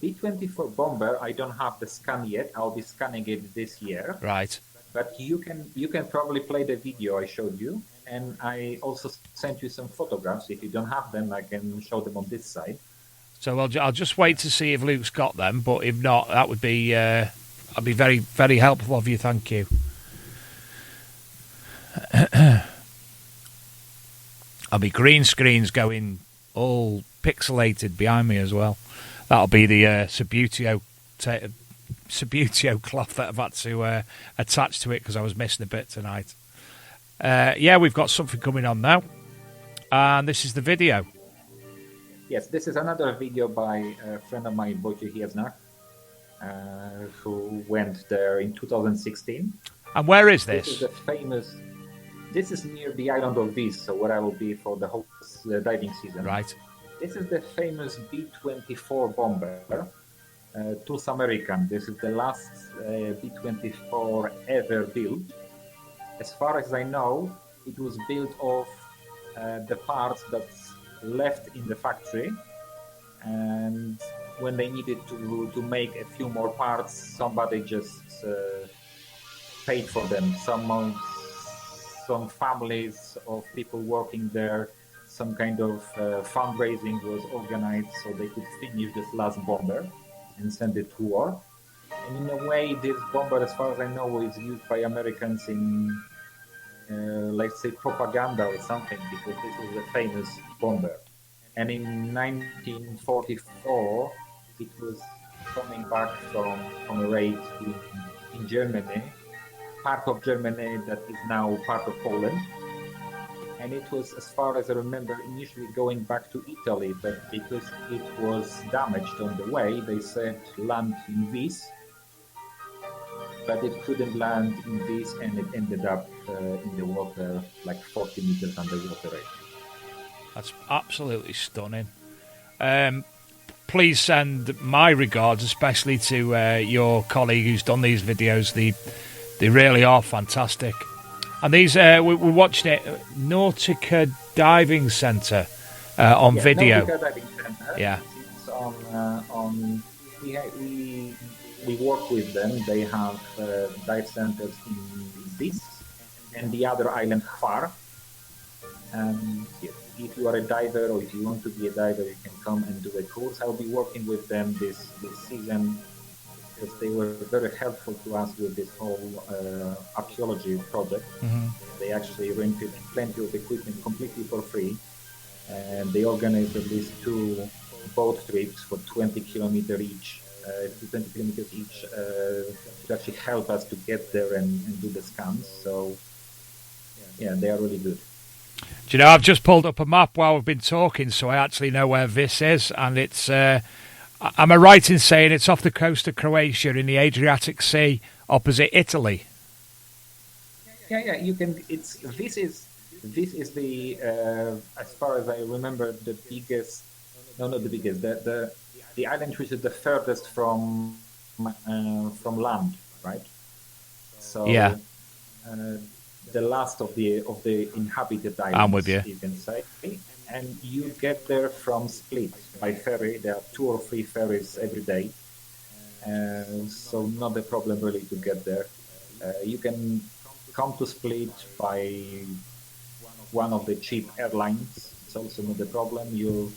B-24 bomber, I don't have the scan yet. I'll be scanning it this year. Right. But you can probably play the video I showed you. And I also sent you some photographs. If you don't have them, I can show them on this side. So I'll just wait to see if Luke's got them. But if not, that would be... I'd be very, very helpful of you. Thank you. I'll be green screens going all pixelated behind me as well. That'll be the Subutio cloth that I've had to attach to it because I was missing a bit tonight. We've got something coming on now. And this is the video. Yes, this is another video by a friend of mine, Wojciech Jeznak, who went there in 2016. And where is this? This is the famous... This is near the island of Vis, so where I will be for the whole diving season. Right. This is the famous B-24 bomber, Tulsa American. This is the last B-24 ever built. As far as I know, it was built of the parts that's left in the factory, and when they needed to make a few more parts, somebody just paid for them. Some families of people working there, some kind of fundraising was organized so they could finish this last bomber and send it to war. And in a way, this bomber, as far as I know, is used by Americans in, let's say, propaganda or something, because this is a famous bomber. And in 1944, it was coming back from a raid in Germany, part of Germany that is now part of Poland. And it was, as far as I remember, initially going back to Italy, but because it was damaged on the way, they said land in Vis, but it couldn't land in Vis, and it ended up in the water, like 40 meters underwater. That's absolutely stunning. Please send my regards, especially to your colleague who's done these videos. They really are fantastic. And these, we're watching it, Nautica Diving Centre on video. Nautica Diving Centre. Yeah. It's on we work with them. They have dive centers in Vis and the other island, Hvar. And if you are a diver or if you want to be a diver, you can come and do a course. I'll be working with them this season, because they were very helpful to us with this whole archaeology project. They actually rented plenty of equipment completely for free, and they organized at least 2 boat trips for 20 kilometers each to actually help us to get there and do the scans. So yeah, they are really good. Do you know, I've just pulled up a map while we've been talking, so I actually know where this is, and it's... am I right in saying it's off the coast of Croatia in the Adriatic Sea, opposite Italy? Yeah. You can. This is the as far as I remember, the biggest. No, not the biggest. The island which is the furthest from land, right? So yeah. The last of the inhabited islands. I'm with you. You can say. And you get there from Split by ferry. There are 2 or 3 ferries every day, so not a problem really to get there. You can come to Split by one of the cheap airlines. It's also not a problem. You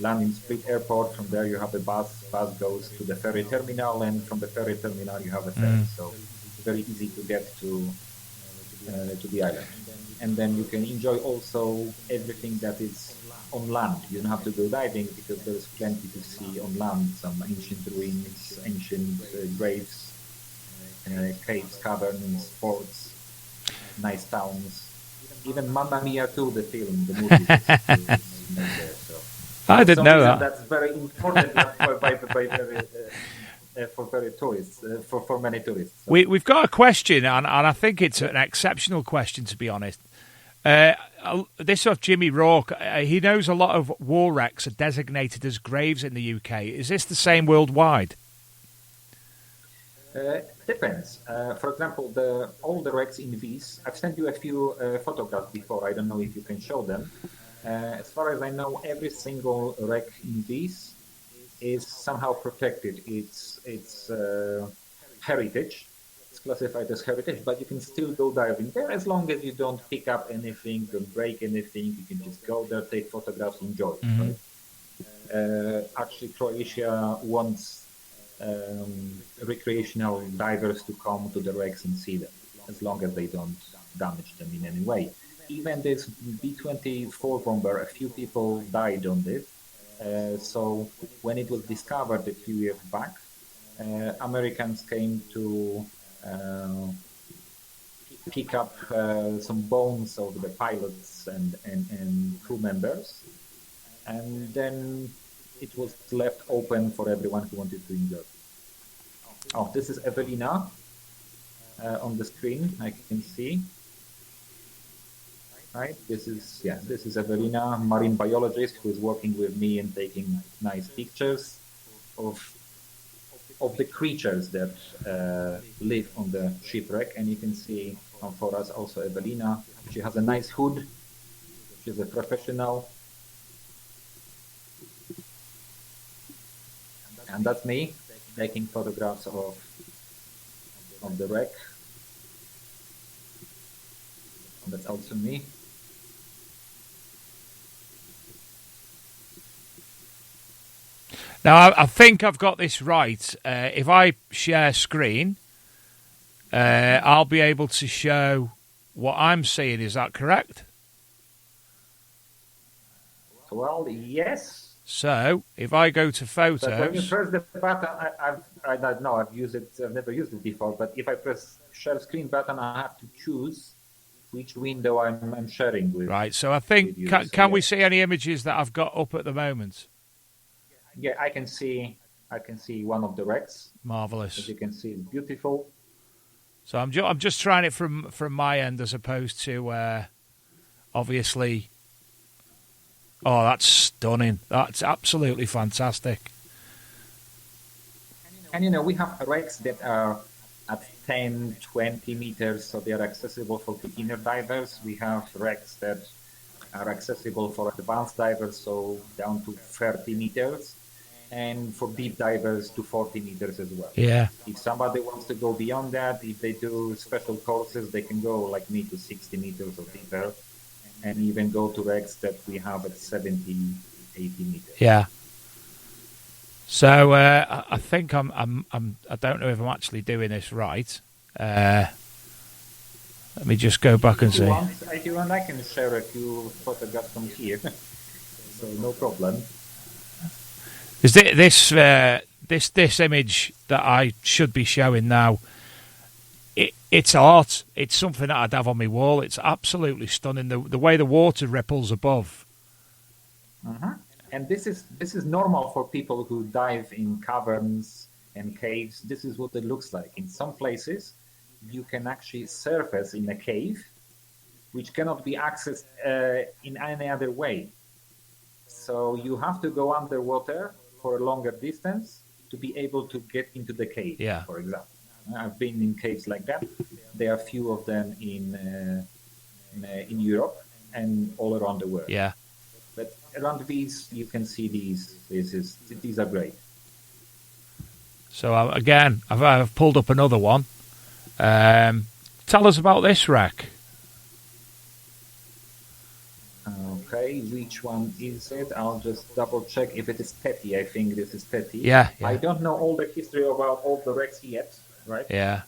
land in Split Airport. From there, you have a bus. Bus goes to the ferry terminal, and from the ferry terminal, you have a ferry. So it's very easy to get to the island. And then you can enjoy also everything that is on land. You don't have to go diving because there's plenty to see on land. Some ancient ruins, ancient graves, caves, caverns, forts, nice towns. Even Mamma Mia 2, the film, the movie. is made there, so. I didn't know that. That's very important for very tourists, for many tourists. So. We've got a question, and I think it's an exceptional question, to be honest. This of Jimmy Rourke. He knows a lot of war wrecks are designated as graves in the UK. Is this the same worldwide? Depends. For example, all the wrecks in these, I've sent you a few photographs before. I don't know if you can show them. As far as I know, every single wreck in these is somehow protected. It's heritage. It's classified as heritage, but you can still go diving there as long as you don't pick up anything, don't break anything. You can just go there, take photographs, enjoy. Right? Actually, Croatia wants recreational divers to come to the wrecks and see them, as long as they don't damage them in any way. Even this B-24 bomber, a few people died on this. So when it was discovered a few years back, Americans came to pick up some bones of the pilots and crew members, and then it was left open for everyone who wanted to enjoy. Oh, this is Evelina on the screen. I can see. Right. This is Evelina, marine biologist, who is working with me and taking nice pictures of the creatures that live on the shipwreck. And you can see for us also Evelina. She has a nice hood. She's a professional. And that's me taking photographs of the wreck. And that's also me. Now, I think I've got this right. If I share screen, I'll be able to show what I'm seeing. Is that correct? Well, yes. So, if I go to photos... But when you press the button, I don't know, I've never used it before, but if I press share screen button, I have to choose which window I'm sharing with. Right, so I think, can we see any images that I've got up at the moment? Yeah, I can see one of the wrecks. Marvellous. As you can see, it's beautiful. So I'm just trying it from my end as opposed to, obviously... Oh, that's stunning. That's absolutely fantastic. And, we have wrecks that are at 10, 20 meters, so they are accessible for beginner divers. We have wrecks that are accessible for advanced divers, so down to 30 meters. And for deep divers to 40 meters as well. Yeah. If somebody wants to go beyond that, if they do special courses, they can go like me to 60 meters or deeper, and even go to wrecks that we have at 70, 80 meters. Yeah. So I think I don't know if I'm actually doing this right. Let me just go back and see. If you want, I can share a few photographs from here. So no problem. Is this image that I should be showing now? It's art. It's something that I'd have on my wall. It's absolutely stunning. The way the water ripples above. Mm-hmm. And this is normal for people who dive in caverns and caves. This is what it looks like. In some places, you can actually surface in a cave, which cannot be accessed in any other way. So you have to go underwater for a longer distance to be able to get into the cave, for example. I've been in caves like that. There are few of them in Europe and all around the world. Yeah. But around these, you can see these. These are great. So again, I've pulled up another one. Tell us about this wreck. Okay, which one is it? I'll just double check if it is Teti. I think this is Teti. Yeah, I don't know all the history about all the wrecks yet, right? Yeah.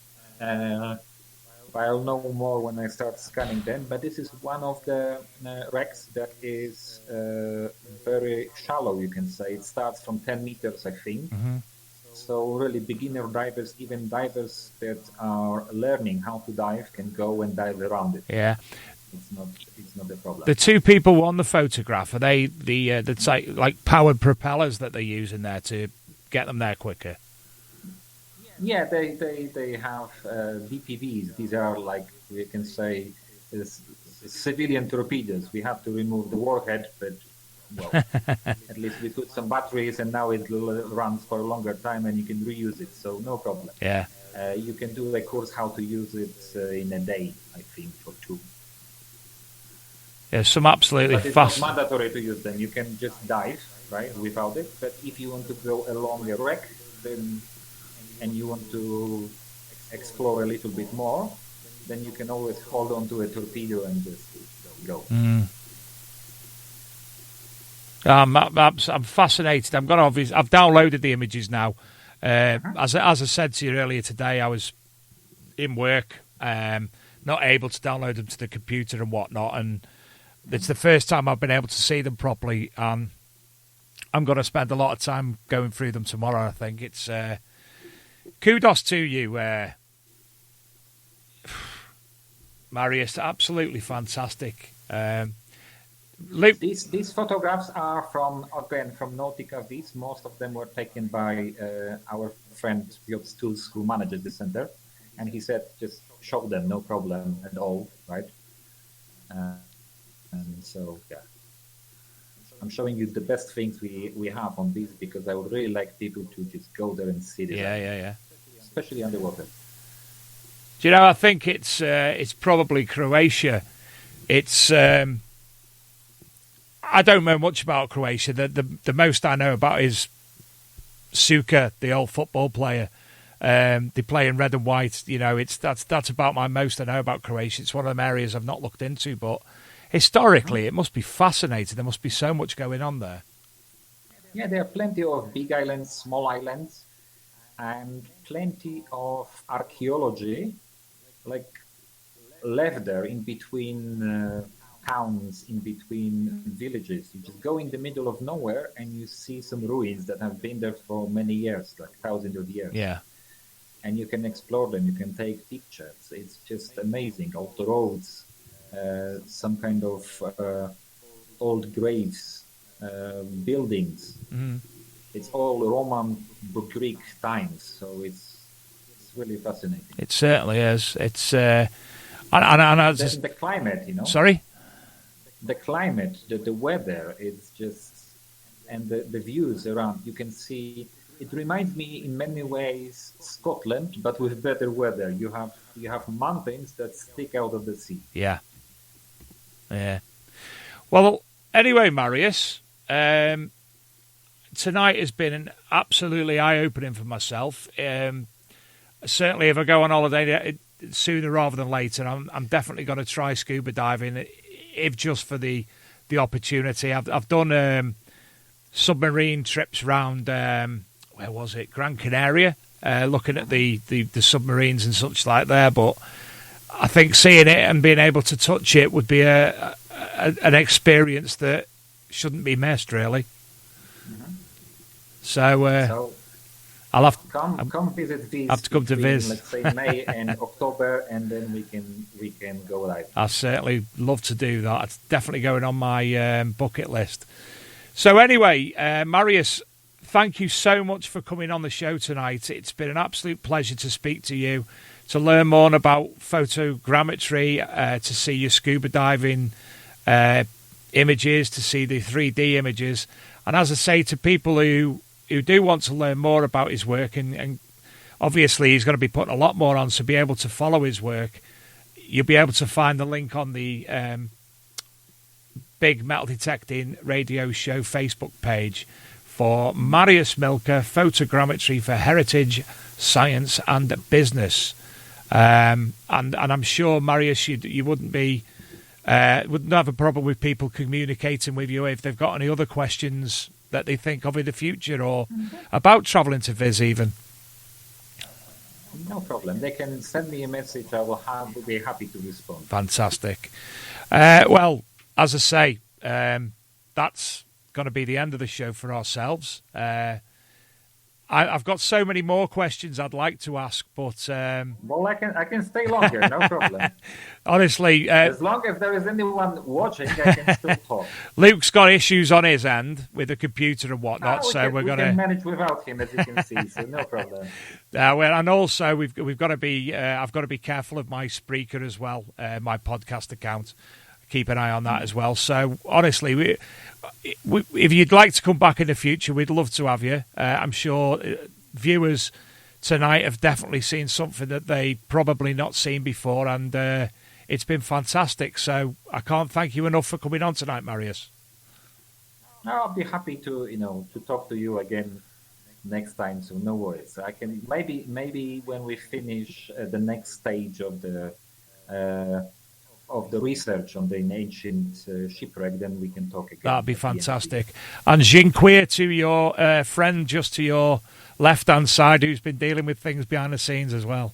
I'll know more when I start scanning them. But this is one of the wrecks that is very shallow, you can say. It starts from 10 meters, I think. So really beginner divers, even divers that are learning how to dive, can go and dive around it. Yeah. It's not a problem. The two people on the photograph, are they the like powered propellers that they use in there to get them there quicker? Yeah, they have VPVs. These are, like we can say, civilian torpedoes. We have to remove the warhead, but well, at least we put some batteries, and now it runs for a longer time, and you can reuse it. So no problem. Yeah. You can do a course how to use it in a day, I think, or 2. Yeah, some absolutely but it's fast. not mandatory to use them. You can just dive, right, without it. But if you want to go along a wreck, then and you want to explore a little bit more, then you can always hold on to a torpedo and just go. I'm fascinated. I've downloaded the images now. As I said to you earlier today, I was in work, not able to download them to the computer and whatnot, and it's the first time I've been able to see them properly. I'm going to spend a lot of time going through them tomorrow. I think it's kudos to you, Mariusz. Absolutely fantastic. These photographs are from Nautica Viz. Most of them were taken by our friend Piotr Stulz, who manages the center, and he said just show them, no problem at all, right? And so yeah, I'm showing you the best things we have on this, because I would really like people to just go there and see it. Yeah. Especially underwater. Do you know? I think it's probably Croatia. It's I don't know much about Croatia. The most I know about is Scuba, the old football player. They play in red and white. You know, that's about my most I know about Croatia. It's one of them areas I've not looked into, but historically, it must be fascinating. There must be so much going on there. Yeah, there are plenty of big islands, small islands, and plenty of archaeology, like left there in between towns, in between villages. You just go in the middle of nowhere and you see some ruins that have been there for many years, like thousands of years. Yeah. And you can explore them, you can take pictures. It's just amazing. All the roads, some kind of old graves, buildings. It's all Roman Greek times, so it's really fascinating. It certainly is. It's the climate, you know. Sorry? The climate, the weather, it's just, and the views around. You can see. It reminds me in many ways Scotland, but with better weather. You have mountains that stick out of the sea. Yeah. Well, anyway, Mariusz, tonight has been absolutely eye-opening for myself. Certainly, if I go on holiday sooner rather than later, I'm definitely going to try scuba diving, if just for the opportunity. I've done submarine trips around. Where was it? Gran Canaria, looking at the submarines and such like there. But I think seeing it and being able to touch it would be an experience that shouldn't be missed, really. So I'll have come visit Viz. Have to come to Viz. Let's say May and October, and then we can go live. I certainly love to do that. It's definitely going on my bucket list. So anyway, Mariusz, thank you so much for coming on the show tonight. It's been an absolute pleasure to speak to you, to learn more about photogrammetry, to see your scuba diving images, to see the 3D images. And as I say to people who do want to learn more about his work, and obviously he's going to be putting a lot more on, so be able to follow his work, you'll be able to find the link on the Big Metal Detecting Radio Show Facebook page for Mariusz Milka, Photogrammetry for Heritage, Science and Business. And I'm sure, Mariusz, you wouldn't be Wouldn't have a problem with people communicating with you if they've got any other questions that they think of in the future or about travelling to Viz even. No problem. They can send me a message. I will be happy to respond. Fantastic. Well, as I say, that's going to be the end of the show for ourselves. I've got so many more questions I'd like to ask, but well, I can stay longer, no problem. Honestly, as long as there is anyone watching, I can still talk. Luke's got issues on his end with the computer and whatnot, we can manage without him, as you can see, so no problem. Well, and also we've got to be I've got to be careful of my Spreaker as well, my podcast account. Keep an eye on that as well. So honestly, if you'd like to come back in the future, we'd love to have you. I'm sure viewers tonight have definitely seen something that they probably not seen before, and it's been fantastic. So I can't thank you enough for coming on tonight, Mariusz. I'll be happy to talk to you again next time. So no worries. I can maybe when we finish the next stage of the research on the ancient shipwreck, then we can talk again. That'd be fantastic. And dziękuję to your friend just to your left-hand side who's been dealing with things behind the scenes as well.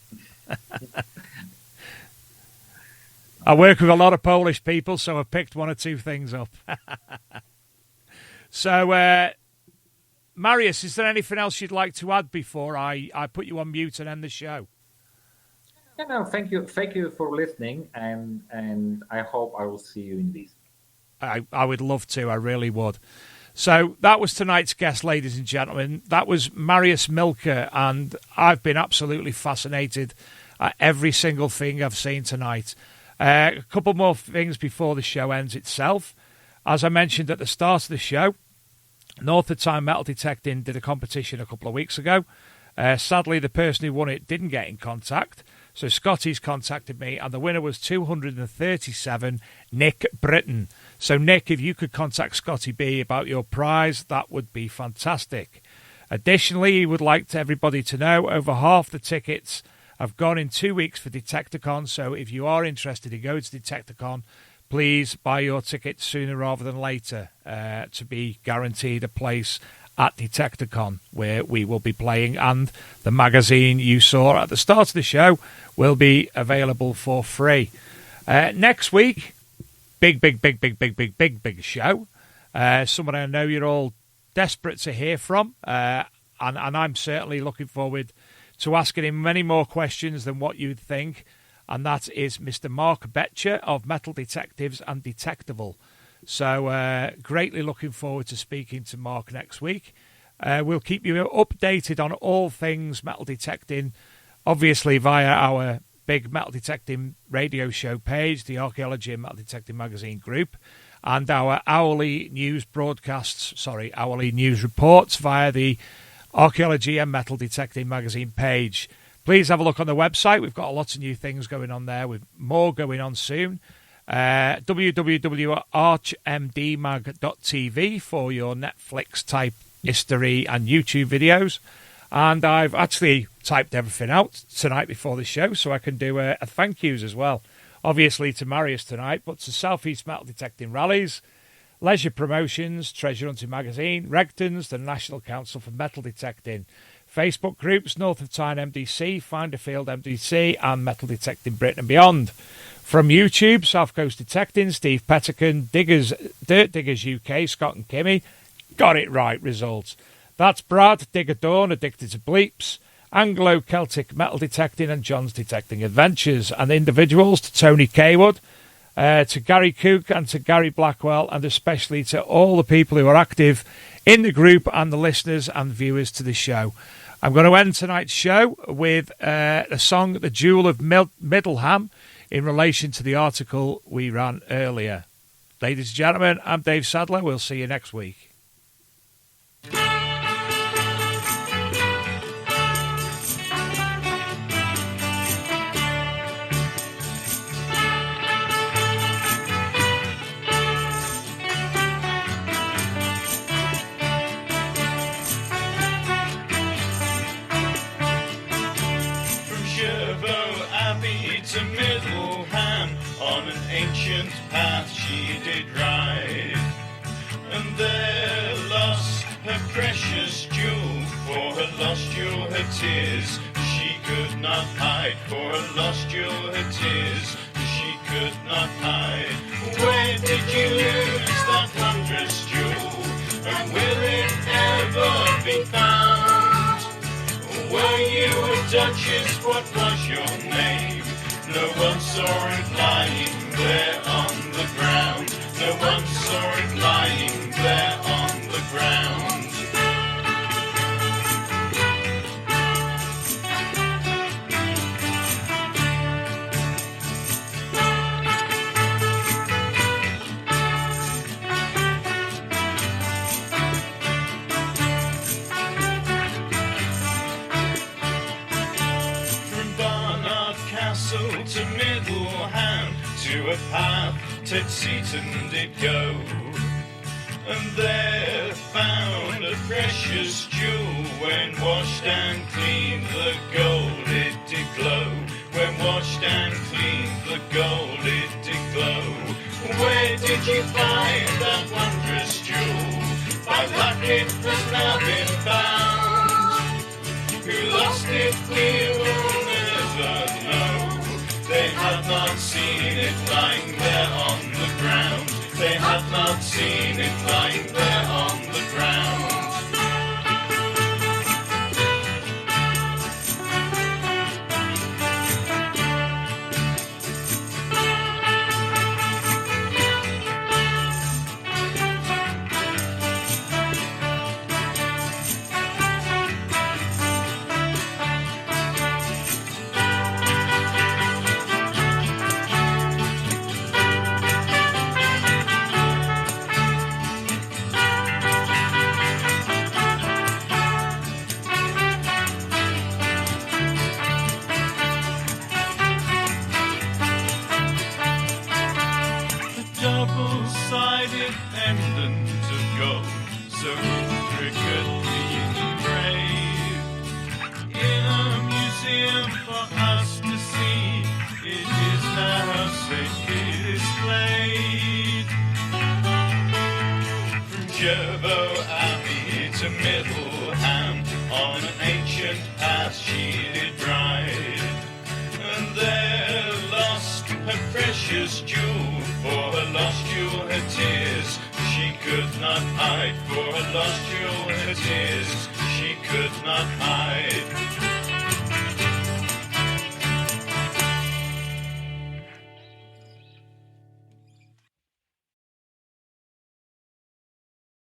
I work with a lot of Polish people, so I've picked one or two things up. So, Mariusz, is there anything else you'd like to add before I put you on mute and end the show? No, thank you for listening, and I hope I will see you in this. I would love to, I really would. So that was tonight's guest, ladies and gentlemen. That was Mariusz Milka, and I've been absolutely fascinated at every single thing I've seen tonight. A couple more things before the show ends itself. As I mentioned at the start of the show, North of Time Metal Detecting did a competition a couple of weeks ago. Sadly, the person who won it didn't get in contact. So Scotty's contacted me, and the winner was 237, Nick Britton. So, Nick, if you could contact Scotty B about your prize, that would be fantastic. Additionally, he would like everybody to know over half the tickets have gone in 2 weeks for Detecticon. So if you are interested in going to Detecticon, please buy your ticket sooner rather than later to be guaranteed a place at Detecticon, where we will be playing, and the magazine you saw at the start of the show will be available for free. Next week, big show. Someone I know you're all desperate to hear from, and I'm certainly looking forward to asking him many more questions than what you'd think, and that is Mr. Mark Betcher of Metal Detectives and Detectable. So greatly looking forward to speaking to Mark next week. We'll keep you updated on all things metal detecting, obviously via our big metal detecting radio show page, the Archaeology and Metal Detecting Magazine group, and our hourly news reports via the Archaeology and Metal Detecting Magazine page. Please have a look on the website. We've got lots of new things going on there, with more going on soon. www.archmdmag.tv for your Netflix type history and YouTube videos. And I've actually typed everything out tonight before the show, so I can do a thank yous as well. Obviously to Mariusz tonight, but to Southeast Metal Detecting Rallies, Leisure Promotions, Treasure Hunting Magazine, Regtons, the National Council for Metal Detecting, Facebook groups, North of Tyne MDC, Finder Field MDC, and Metal Detecting Britain and beyond. From YouTube, South Coast Detecting, Steve Pettican, Diggers, Dirt Diggers UK, Scott and Kimmy. Got it right, results. That's Brad, Digger Dawn, Addicted to Bleeps, Anglo-Celtic Metal Detecting, and John's Detecting Adventures. And individuals to Tony Kaywood, to Gary Cook, and to Gary Blackwell, and especially to all the people who are active in the group and the listeners and viewers to the show. I'm going to end tonight's show with a song, The Jewel of Middleham, in relation to the article we ran earlier. Ladies and gentlemen, I'm Dave Sadler. We'll see you next week. From Sherbo Abbey to Middleham, on an ancient path she did ride, and there lost her precious jewel. For her lost jewel her tears she could not hide, for her lost jewel her tears she could not hide. Where did you lose that wondrous jewel, and will it ever be found? Were you a duchess? What was your name? No one saw it lying there on the ground. No one saw it lying there on the ground. To Middleham, to a path Ted Seaton did go, and there found a precious jewel. When washed and cleaned, the gold it did glow. When washed and cleaned, the gold it did glow. Where did you find that wondrous jewel? By luck it has now been found. Who lost it we will never know. They had not seen it lying there on the ground. They had not seen it lying there on the ground. Double-sided pendant of gold, so intricately engraved, in a museum for us to see. It is now safely displayed. From Jerbo Abbey to Middleham, on an ancient path she did ride, and there lost her precious jewel. For her lost jewel her tears she could not hide. For her lost jewel her tears she could not hide.